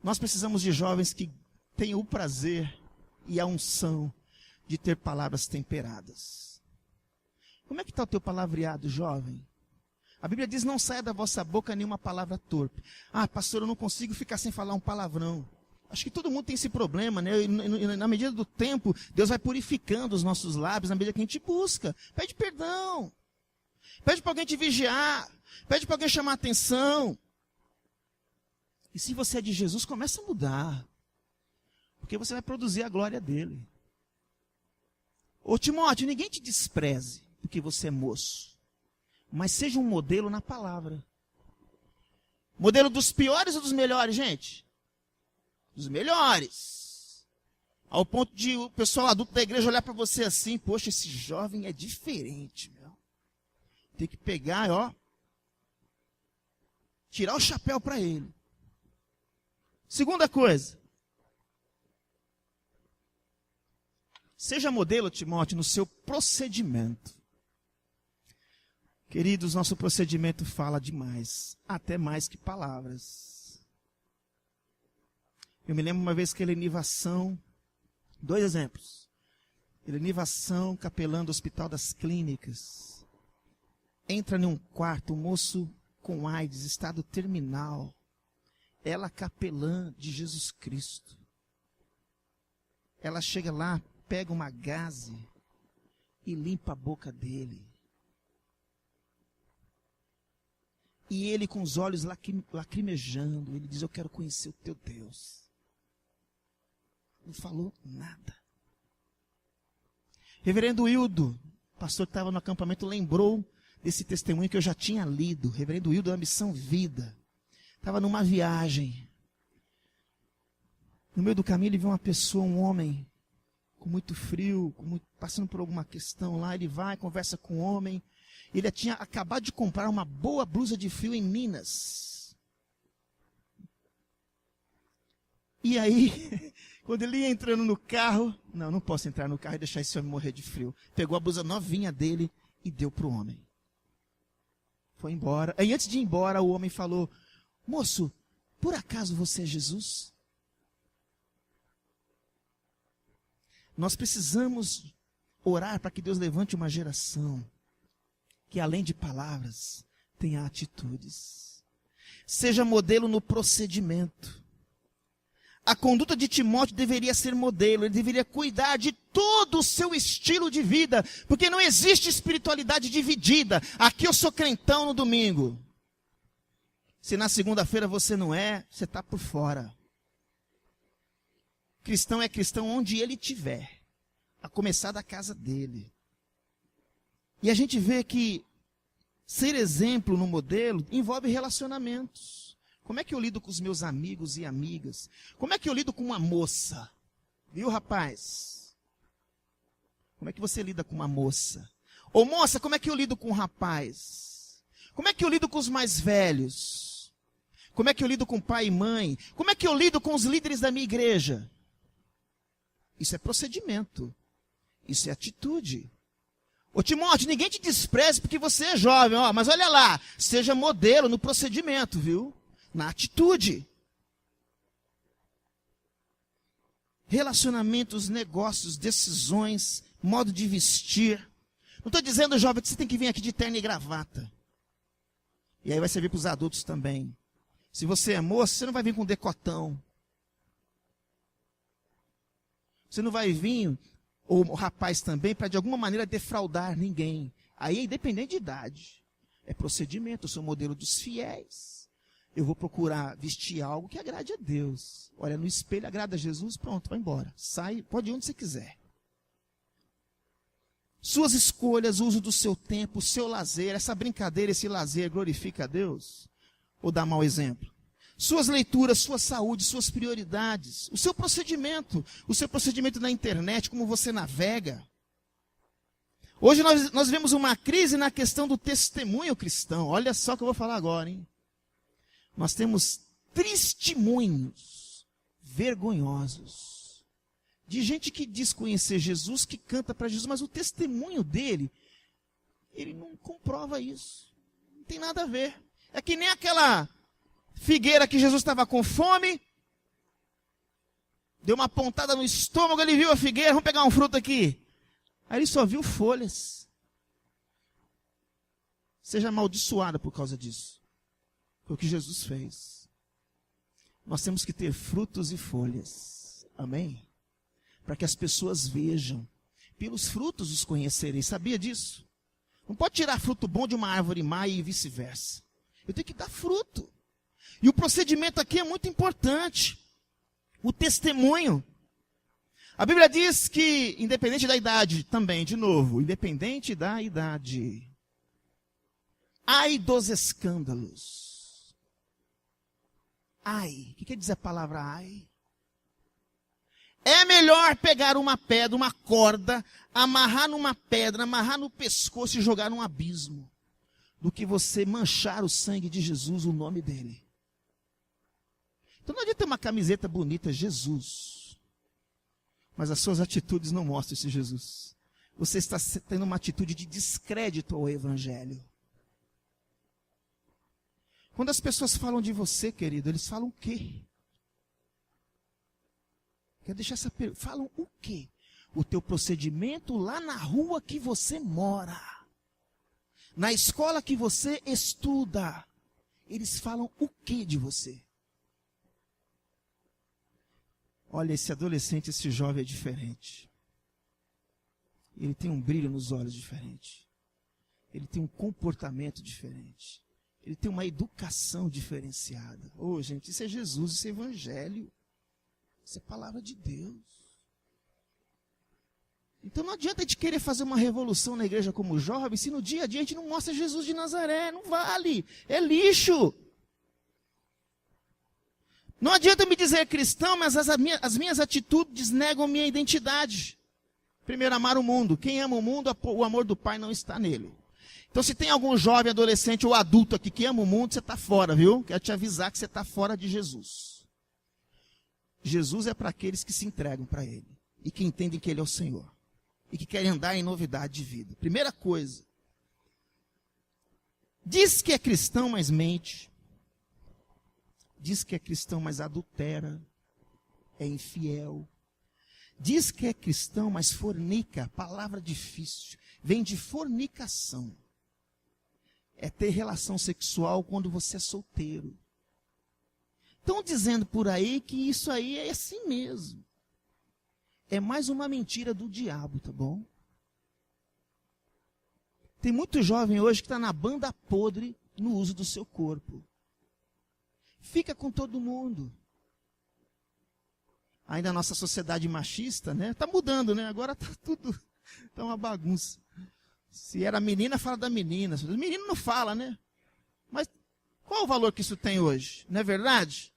Nós precisamos de jovens que tenham o prazer e a unção de ter palavras temperadas. Como é que está o teu palavreado, jovem? A Bíblia diz, não saia da vossa boca nenhuma palavra torpe. Ah, pastor, eu não consigo ficar sem falar um palavrão. Acho que todo mundo tem esse problema, né? E na medida do tempo, Deus vai purificando os nossos lábios, na medida que a gente busca. Pede perdão. Pede para alguém te vigiar. Pede para alguém chamar atenção. E se você é de Jesus, começa a mudar. Porque você vai produzir a glória dele. Ô Timóteo, ninguém te despreze, porque você é moço. Mas seja um modelo na palavra. Modelo dos piores ou dos melhores, gente? Dos melhores. Ao ponto de o pessoal adulto da igreja olhar para você assim, poxa, esse jovem é diferente, meu. Tem que pegar, ó, tirar o chapéu para ele. Segunda coisa. Seja modelo, Timóteo, no seu procedimento. Queridos, nosso procedimento fala demais, até mais que palavras. Eu me lembro uma vez que Helenivação, 2 exemplos. Helenivação, capelã do Hospital das Clínicas. Entra num quarto, um moço com AIDS, estado terminal. Ela capelã de Jesus Cristo. Ela chega lá, pega uma gaze e limpa a boca dele. E ele com os olhos lacrimejando, ele diz, eu quero conhecer o teu Deus. Não falou nada. Reverendo Hildo, pastor que estava no acampamento, lembrou desse testemunho que eu já tinha lido. Reverendo Hildo da Missão Vida. Estava numa viagem. No meio do caminho ele viu uma pessoa, um homem, com muito frio, passando por alguma questão lá. Ele vai, conversa com o homem. Ele tinha acabado de comprar uma boa blusa de frio em Minas. E aí, quando ele ia entrando no carro, não posso entrar no carro e deixar esse homem morrer de frio. Pegou a blusa novinha dele e deu para o homem. Foi embora. Aí antes de ir embora, o homem falou, moço, por acaso você é Jesus? Nós precisamos orar para que Deus levante uma geração que além de palavras, tenha atitudes. Seja modelo no procedimento. A conduta de Timóteo deveria ser modelo, ele deveria cuidar de todo o seu estilo de vida, porque não existe espiritualidade dividida. Aqui eu sou crentão no domingo. Se na segunda-feira você não é, você está por fora. Cristão é cristão onde ele estiver, a começar da casa dele. E a gente vê que ser exemplo no modelo envolve relacionamentos. Como é que eu lido com os meus amigos e amigas? Como é que eu lido com uma moça? Viu, rapaz? Como é que você lida com uma moça? Ô moça, como é que eu lido com um rapaz? Como é que eu lido com os mais velhos? Como é que eu lido com pai e mãe? Como é que eu lido com os líderes da minha igreja? Isso é procedimento. Isso é atitude. Ô Timóteo, ninguém te despreze porque você é jovem, ó, mas olha lá, seja modelo no procedimento, viu? Na atitude. Relacionamentos, negócios, decisões, modo de vestir. Não estou dizendo, jovem, que você tem que vir aqui de terno e gravata. E aí vai servir para os adultos também. Se você é moço, você não vai vir com decotão. Você não vai vir, ou o rapaz também, para de alguma maneira defraudar ninguém. Aí é independente de idade. É procedimento, eu sou modelo dos fiéis. Eu vou procurar vestir algo que agrade a Deus. Olha no espelho, agrada a Jesus, pronto, vai embora. Sai, pode ir onde você quiser. Suas escolhas, o uso do seu tempo, o seu lazer, essa brincadeira, esse lazer glorifica a Deus? Ou dá mau exemplo? Suas leituras, sua saúde, suas prioridades, o seu procedimento na internet, como você navega. Hoje nós vemos uma crise na questão do testemunho cristão. Olha só o que eu vou falar agora, hein? Nós temos testemunhos vergonhosos de gente que diz conhecer Jesus, que canta para Jesus, mas o testemunho dele, ele não comprova isso. Não tem nada a ver. É que nem aquela figueira que Jesus estava com fome, deu uma pontada no estômago, ele viu a figueira, vamos pegar um fruto aqui. Aí ele só viu folhas. Seja amaldiçoada por causa disso. Foi o que Jesus fez. Nós temos que ter frutos e folhas. Amém? Para que as pessoas vejam. Pelos frutos os conhecerem. Sabia disso? Não pode tirar fruto bom de uma árvore má e vice-versa. Eu tenho que dar fruto. E o procedimento aqui é muito importante. O testemunho. A Bíblia diz que, independente da idade, também, de novo, independente da idade, ai dos escândalos. Ai, o que quer dizer a palavra ai? É melhor pegar uma pedra, uma corda, amarrar numa pedra, amarrar no pescoço e jogar num abismo, do que você manchar o sangue de Jesus, o nome dele. Então não adianta ter uma camiseta bonita, Jesus, mas as suas atitudes não mostram esse Jesus. Você está tendo uma atitude de descrédito ao Evangelho. Quando as pessoas falam de você, querido, eles falam o quê? Quero deixar essa pergunta. Falam o quê? O teu procedimento lá na rua que você mora. Na escola que você estuda. Eles falam o quê de você? Olha, esse adolescente, esse jovem é diferente. Ele tem um brilho nos olhos diferente. Ele tem um comportamento diferente. Ele tem uma educação diferenciada. Ô, gente, isso é Jesus, isso é Evangelho. Isso é palavra de Deus. Então não adianta a gente querer fazer uma revolução na igreja como jovem, se no dia a dia a gente não mostra Jesus de Nazaré. Não vale. É lixo. Não adianta me dizer cristão, mas as minhas atitudes negam minha identidade. Primeiro, amar o mundo. Quem ama o mundo, o amor do Pai não está nele. Então, se tem algum jovem, adolescente ou adulto aqui que ama o mundo, você está fora, viu? Quero te avisar que você está fora de Jesus. Jesus é para aqueles que se entregam para Ele. E que entendem que Ele é o Senhor. E que querem andar em novidade de vida. Primeira coisa. Diz que é cristão, mas mente. Diz que é cristão, mas adultera. É infiel. Diz que é cristão, mas fornica. Palavra difícil. Vem de fornicação. É ter relação sexual quando você é solteiro. Estão dizendo por aí que isso aí é assim mesmo. É mais uma mentira do diabo, tá bom? Tem muito jovem hoje que está na banda podre no uso do seu corpo. Fica com todo mundo. Ainda a nossa sociedade machista, né? Está mudando, né? Agora está tudo, está uma bagunça. Se era menina, fala da menina. O menino não fala, né? Mas qual o valor que isso tem hoje? Não é verdade?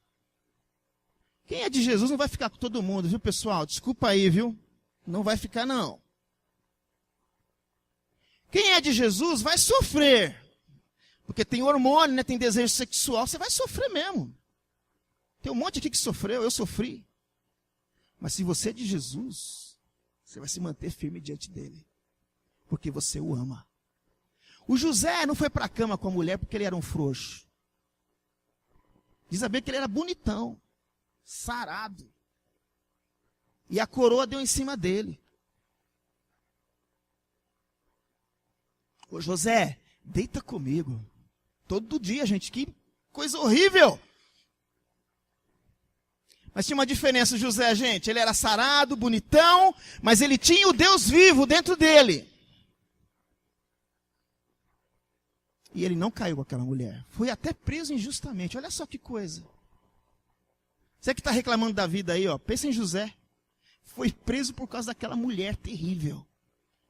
Quem é de Jesus não vai ficar com todo mundo, viu, pessoal? Desculpa aí, viu? Não vai ficar, não. Quem é de Jesus vai sofrer. Porque tem hormônio, né? Tem desejo sexual. Você vai sofrer mesmo. Tem um monte aqui que sofreu, eu sofri. Mas se você é de Jesus, você vai se manter firme diante dele. Porque você o ama. O José não foi para a cama com a mulher porque ele era um frouxo. Diz a Bíblia que ele era bonitão, sarado. E a coroa deu em cima dele. Ô José, deita comigo. Todo dia, gente, que coisa horrível. Mas tinha uma diferença, José, gente. Ele era sarado, bonitão, mas ele tinha o Deus vivo dentro dele. E ele não caiu com aquela mulher. Foi até preso injustamente. Olha só que coisa. Você que está reclamando da vida aí, ó, pensa em José. Foi preso por causa daquela mulher terrível.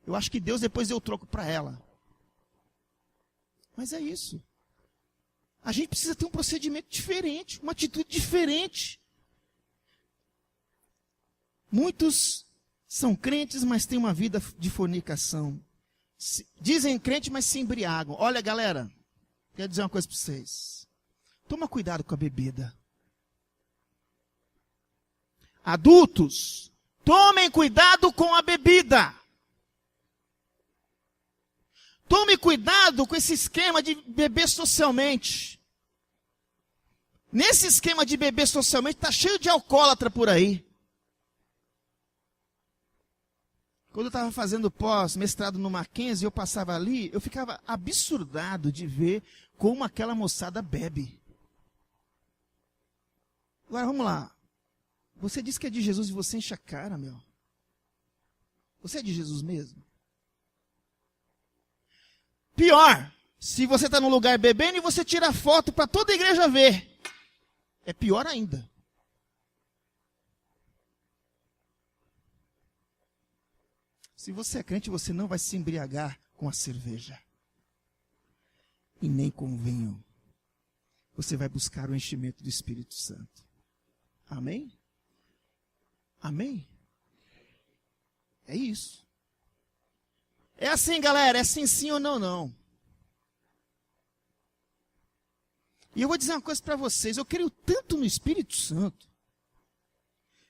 Eu acho que Deus depois deu troco para ela. Mas é isso. A gente precisa ter um procedimento diferente, uma atitude diferente. Muitos são crentes, mas têm uma vida de fornicação. Dizem crente, mas se embriagam. Olha, galera, quero dizer uma coisa para vocês. Toma cuidado com a bebida. Adultos, tomem cuidado com a bebida. Tome cuidado com esse esquema de beber socialmente. Nesse esquema de beber socialmente, está cheio de alcoólatra por aí. Quando eu estava fazendo pós-mestrado no Mackenzie, eu passava ali, eu ficava absurdado de ver como aquela moçada bebe. Agora, vamos lá. Você disse que é de Jesus e você enche a cara, meu. Você é de Jesus mesmo? Pior, se você está num lugar bebendo e você tira foto para toda a igreja ver. É pior ainda. Se você é crente, você não vai se embriagar com a cerveja. E nem com o vinho. Você vai buscar o enchimento do Espírito Santo. Amém? Amém? É isso. É assim, galera. É sim ou não, não. E eu vou dizer uma coisa para vocês. Eu creio tanto no Espírito Santo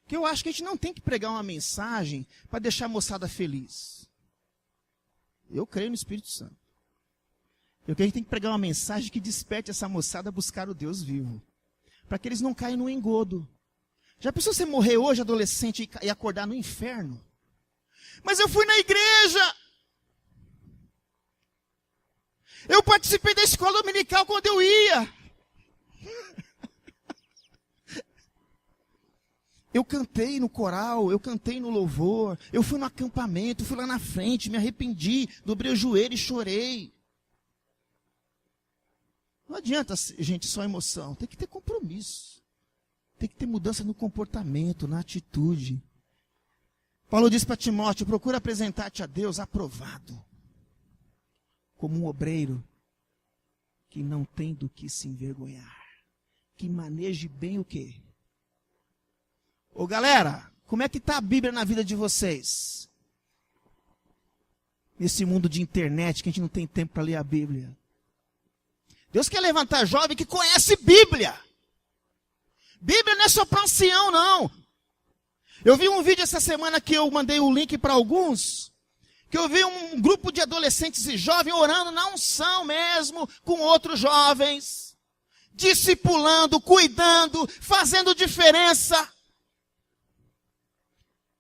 que eu acho que a gente não tem que pregar uma mensagem para deixar a moçada feliz. Eu creio no Espírito Santo. Eu creio que a gente tem que pregar uma mensagem que desperte essa moçada a buscar o Deus vivo. Para que eles não caiam no engodo. Já pensou você morrer hoje, adolescente, e acordar no inferno? Mas eu fui na igreja. Eu participei da escola dominical quando eu ia. Eu cantei no coral, eu cantei no louvor, eu fui no acampamento, fui lá na frente, me arrependi, dobrei o joelho e chorei. Não adianta, gente, só emoção, tem que ter compromisso. Tem que ter mudança no comportamento, na atitude. Paulo diz para Timóteo, procura apresentar-te a Deus aprovado, como um obreiro que não tem do que se envergonhar, que maneje bem o quê? Ô galera, como é que está a Bíblia na vida de vocês? Nesse mundo de internet que a gente não tem tempo para ler a Bíblia. Deus quer levantar jovem que conhece Bíblia. Bíblia não é só para ancião, não. Eu vi um vídeo essa semana que eu mandei o link para alguns, que eu vi um grupo de adolescentes e jovens orando na unção mesmo, com outros jovens, discipulando, cuidando, fazendo diferença.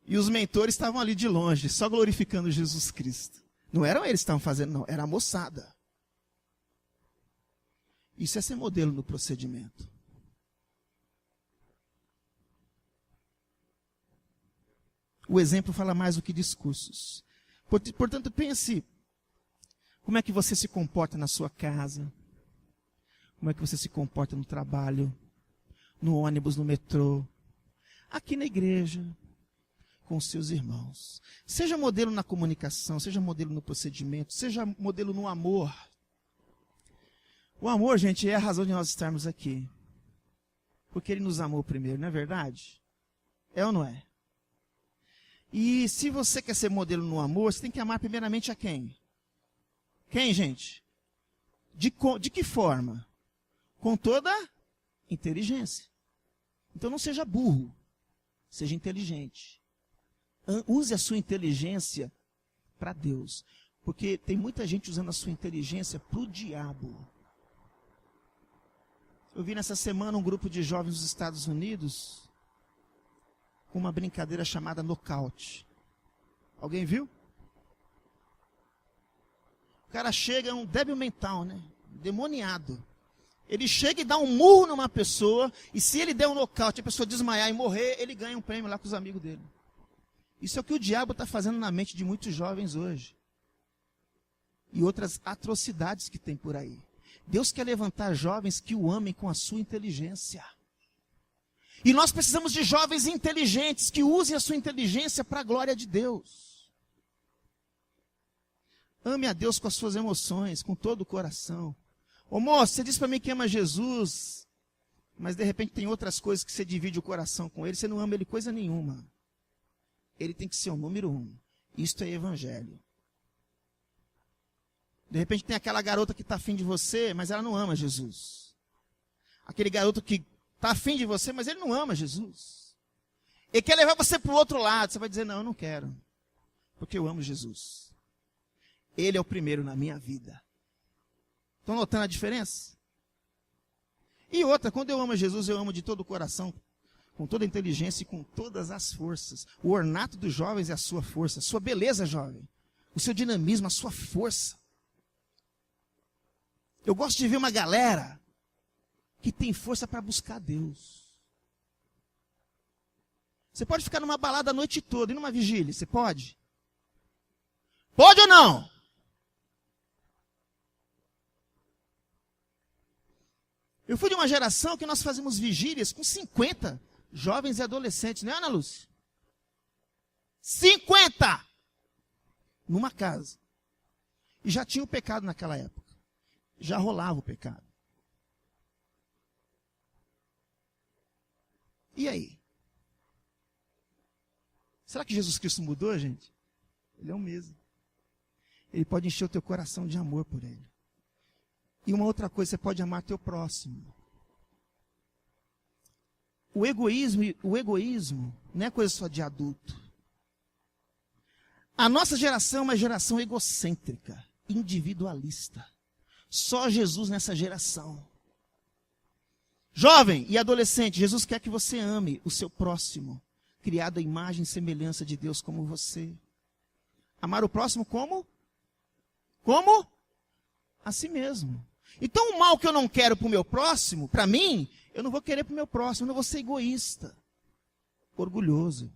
E os mentores estavam ali de longe, só glorificando Jesus Cristo. Não eram eles que estavam fazendo, não. Era a moçada. Isso é ser modelo no procedimento. O exemplo fala mais do que discursos. Portanto, pense como é que você se comporta na sua casa. Como é que você se comporta no trabalho, no ônibus, no metrô, aqui na igreja. com seus irmãos. Seja modelo na comunicação, seja modelo no procedimento, seja modelo no amor. O amor, gente, é a razão de nós estarmos aqui. Porque ele nos amou primeiro, não é verdade? É ou não é? E se você quer ser modelo no amor, você tem que amar primeiramente a quem? Quem, gente? De que forma? Com toda inteligência. Então não seja burro, seja inteligente. Use a sua inteligência para Deus. Porque tem muita gente usando a sua inteligência para o diabo. Eu vi nessa semana um grupo de jovens dos Estados Unidos com uma brincadeira chamada nocaute. Alguém viu? O cara chega, é um débil mental, né? Demoniado. Ele chega e dá um murro numa pessoa, e se ele der um nocaute, a pessoa desmaiar e morrer, ele ganha um prêmio lá com os amigos dele. Isso é o que o diabo está fazendo na mente de muitos jovens hoje. E outras atrocidades que tem por aí. Deus quer levantar jovens que o amem com a sua inteligência. E nós precisamos de jovens inteligentes, que usem a sua inteligência para a glória de Deus. Ame a Deus com as suas emoções, com todo o coração. Ô moço, você diz para mim que ama Jesus, mas de repente tem outras coisas que você divide o coração com ele, você não ama ele coisa nenhuma. Ele tem que ser o número 1. Isto é evangelho. De repente tem aquela garota que está afim de você, mas ela não ama Jesus. Aquele garoto que está afim de você, mas ele não ama Jesus. Ele quer levar você para o outro lado. Você vai dizer, não, eu não quero. Porque eu amo Jesus. Ele é o primeiro na minha vida. Estão notando a diferença? E outra, quando eu amo Jesus, eu amo de todo o coração, com toda a inteligência e com todas as forças. O ornato dos jovens é a sua força, a sua beleza, jovem. O seu dinamismo, a sua força. Eu gosto de ver uma galera que tem força para buscar Deus. Você pode ficar numa balada a noite toda e numa vigília, você pode? Pode ou não? Eu fui de uma geração que nós fazíamos vigílias com 50 jovens e adolescentes, não é, Ana Lúcia? 50! Numa casa. E já tinha o pecado naquela época. Já rolava o pecado. E aí? Será que Jesus Cristo mudou, gente? Ele é o mesmo. Ele pode encher o teu coração de amor por ele. E uma outra coisa, você pode amar teu próximo. O egoísmo não é coisa só de adulto. A nossa geração é uma geração egocêntrica, individualista. Só Jesus nessa geração. Jovem e adolescente, Jesus quer que você ame o seu próximo, criado à imagem e semelhança de Deus como você. Amar o próximo como? Como? A si mesmo. Então o mal que eu não quero para o meu próximo, para mim, eu não vou querer para o meu próximo, eu não vou ser egoísta, orgulhoso.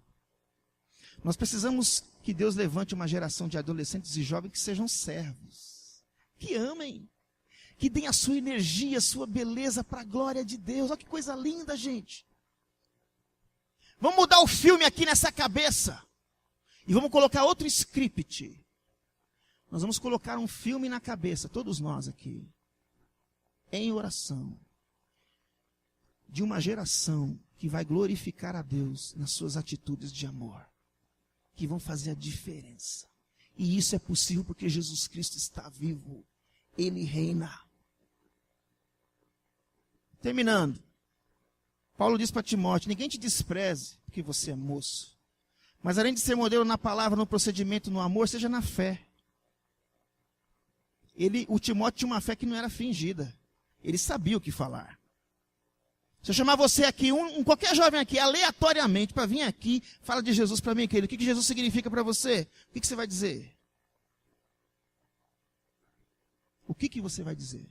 Nós precisamos que Deus levante uma geração de adolescentes e jovens que sejam servos, que amem, que deem a sua energia, a sua beleza para a glória de Deus. Olha que coisa linda, gente. Vamos mudar o filme aqui nessa cabeça e vamos colocar outro script. Nós vamos colocar um filme na cabeça, todos nós aqui, em oração, de uma geração que vai glorificar a Deus nas suas atitudes de amor, que vão fazer a diferença. E isso é possível porque Jesus Cristo está vivo, Ele reina. Terminando, Paulo diz para Timóteo, ninguém te despreze porque você é moço, mas além de ser modelo na palavra, no procedimento, no amor, seja na fé. O Timóteo tinha uma fé que não era fingida. Ele sabia o que falar. Se eu chamar você aqui, qualquer jovem aqui, aleatoriamente, para vir aqui, fala de Jesus para mim, querido. O que Jesus significa para você? O que você vai dizer? O que você vai dizer?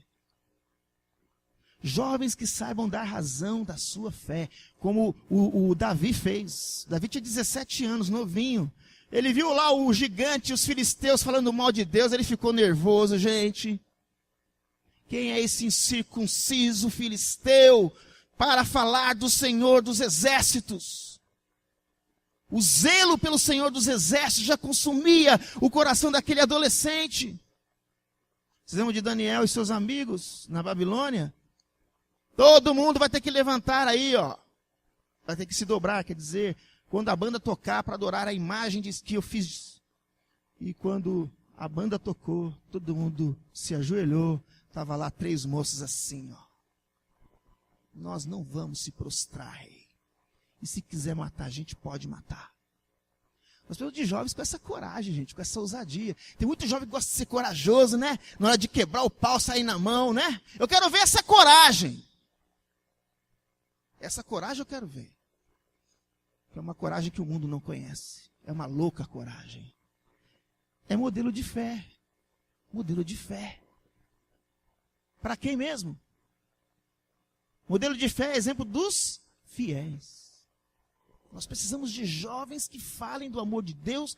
Jovens que saibam dar razão da sua fé, como o Davi fez. Davi tinha 17 anos, novinho. Ele viu lá o gigante, os filisteus falando mal de Deus, ele ficou nervoso, gente. Quem é esse incircunciso filisteu para falar do Senhor dos exércitos? O zelo pelo Senhor dos Exércitos já consumia o coração daquele adolescente. Vocês lembram de Daniel e seus amigos na Babilônia? Todo mundo vai ter que levantar aí, ó. Vai ter que se dobrar, quer dizer, quando a banda tocar para adorar a imagem que eu fiz. E quando a banda tocou, todo mundo se ajoelhou. Estava lá 3 moços assim, ó. Nós não vamos se prostrar, rei. E se quiser matar, a gente pode matar. Nós precisamos de jovens com essa coragem, gente, com essa ousadia. Tem muito jovem que gosta de ser corajoso, né? Na hora de quebrar o pau, sair na mão, né? Eu quero ver essa coragem. Essa coragem eu quero ver. É uma coragem que o mundo não conhece. É uma louca coragem. É modelo de fé. Modelo de fé. Para quem mesmo? Modelo de fé é exemplo dos fiéis. Nós precisamos de jovens que falem do amor de Deus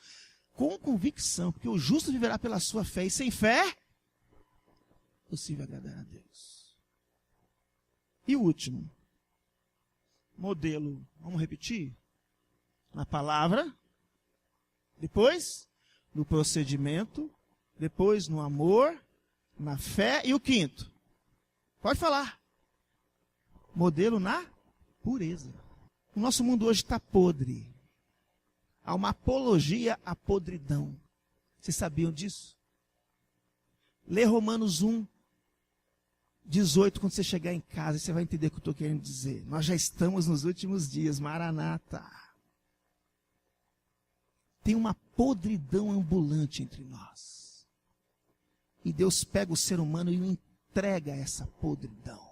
com convicção, porque o justo viverá pela sua fé, e sem fé, é possível agradar a Deus. E o último, modelo, vamos repetir? Na palavra, depois no procedimento, depois no amor, na fé, e o quinto, pode falar, modelo na pureza. O nosso mundo hoje está podre. Há uma apologia à podridão. Vocês sabiam disso? Lê Romanos 1, 18, quando você chegar em casa, você vai entender o que eu estou querendo dizer. Nós já estamos nos últimos dias, Maranata. Tem uma podridão ambulante entre nós. E Deus pega o ser humano e o entrega a essa podridão.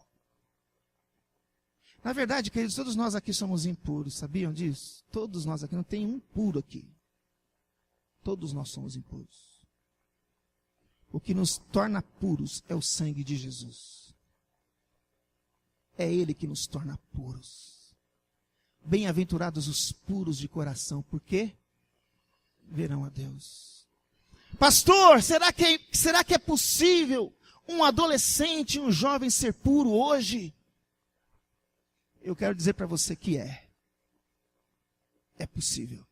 Na verdade, queridos, todos nós aqui somos impuros, sabiam disso? Todos nós aqui, não tem um puro aqui. Todos nós somos impuros. O que nos torna puros é o sangue de Jesus. É Ele que nos torna puros. Bem-aventurados os puros de coração, porque verão a Deus. Pastor, será que é possível um adolescente, um jovem ser puro hoje? Eu quero dizer para você que é possível.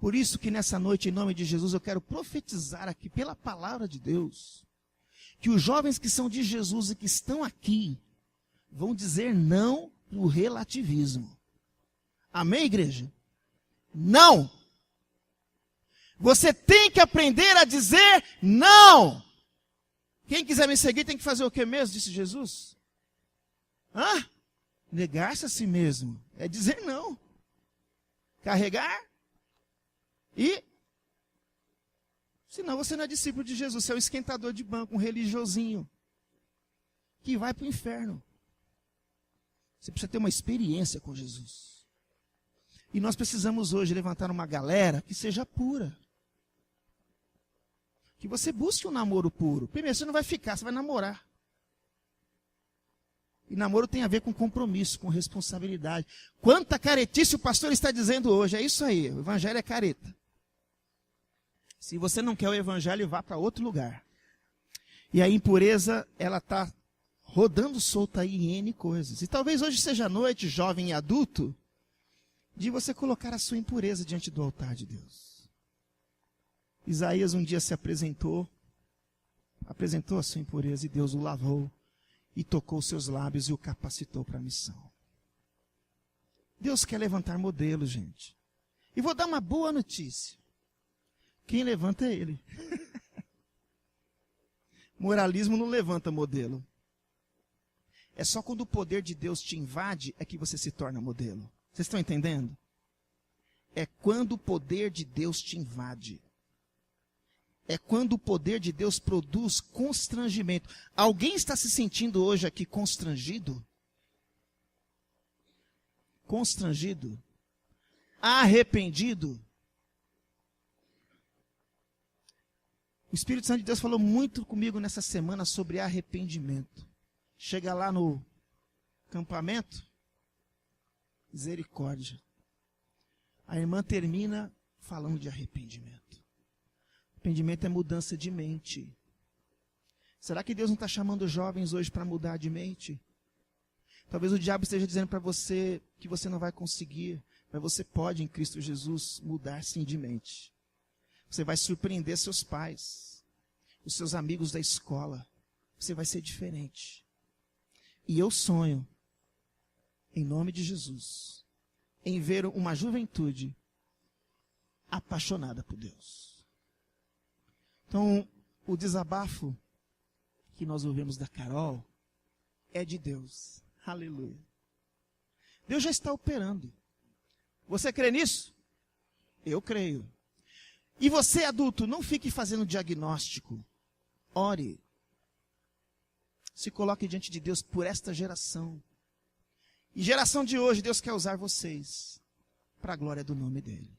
Por isso que nessa noite, em nome de Jesus, eu quero profetizar aqui pela palavra de Deus, que os jovens que são de Jesus e que estão aqui, vão dizer não para o relativismo. Amém, igreja? Não! Você tem que aprender a dizer não! Quem quiser me seguir tem que fazer o que mesmo, disse Jesus? Hã? Negar-se a si mesmo é dizer não. Carregar e... Senão você não é discípulo de Jesus, você é um esquentador de banco, um religiosinho, que vai para o inferno. Você precisa ter uma experiência com Jesus. E nós precisamos hoje levantar uma galera que seja pura. Que você busque um namoro puro. Primeiro, você não vai ficar, você vai namorar. E namoro tem a ver com compromisso, com responsabilidade. Quanta caretice o pastor está dizendo hoje. É isso aí, o evangelho é careta. Se você não quer o evangelho, vá para outro lugar. E a impureza, ela está rodando solta aí em N coisas. E talvez hoje seja a noite, jovem e adulto, de você colocar a sua impureza diante do altar de Deus. Isaías um dia se apresentou a sua impureza e Deus o lavou. E tocou seus lábios e o capacitou para a missão. Deus quer levantar modelos, gente. E vou dar uma boa notícia. Quem levanta é Ele. Moralismo não levanta modelo. É só quando o poder de Deus te invade é que você se torna modelo. Vocês estão entendendo? É quando o poder de Deus te invade. É quando o poder de Deus produz constrangimento. Alguém está se sentindo hoje aqui constrangido? Constrangido? Arrependido? O Espírito Santo de Deus falou muito comigo nessa semana sobre arrependimento. Chega lá no acampamento, misericórdia. A irmã termina falando de arrependimento. Arrependimento é mudança de mente. Será que Deus não está chamando jovens hoje para mudar de mente? Talvez o diabo esteja dizendo para você que você não vai conseguir. Mas você pode, em Cristo Jesus, mudar sim de mente. Você vai surpreender seus pais, os seus amigos da escola. Você vai ser diferente. E eu sonho, em nome de Jesus, em ver uma juventude apaixonada por Deus. Então, o desabafo que nós ouvimos da Carol é de Deus. Aleluia. Deus já está operando. Você crê nisso? Eu creio. E você, adulto, não fique fazendo diagnóstico. Ore. Se coloque diante de Deus por esta geração. E geração de hoje, Deus quer usar vocês para a glória do nome dEle.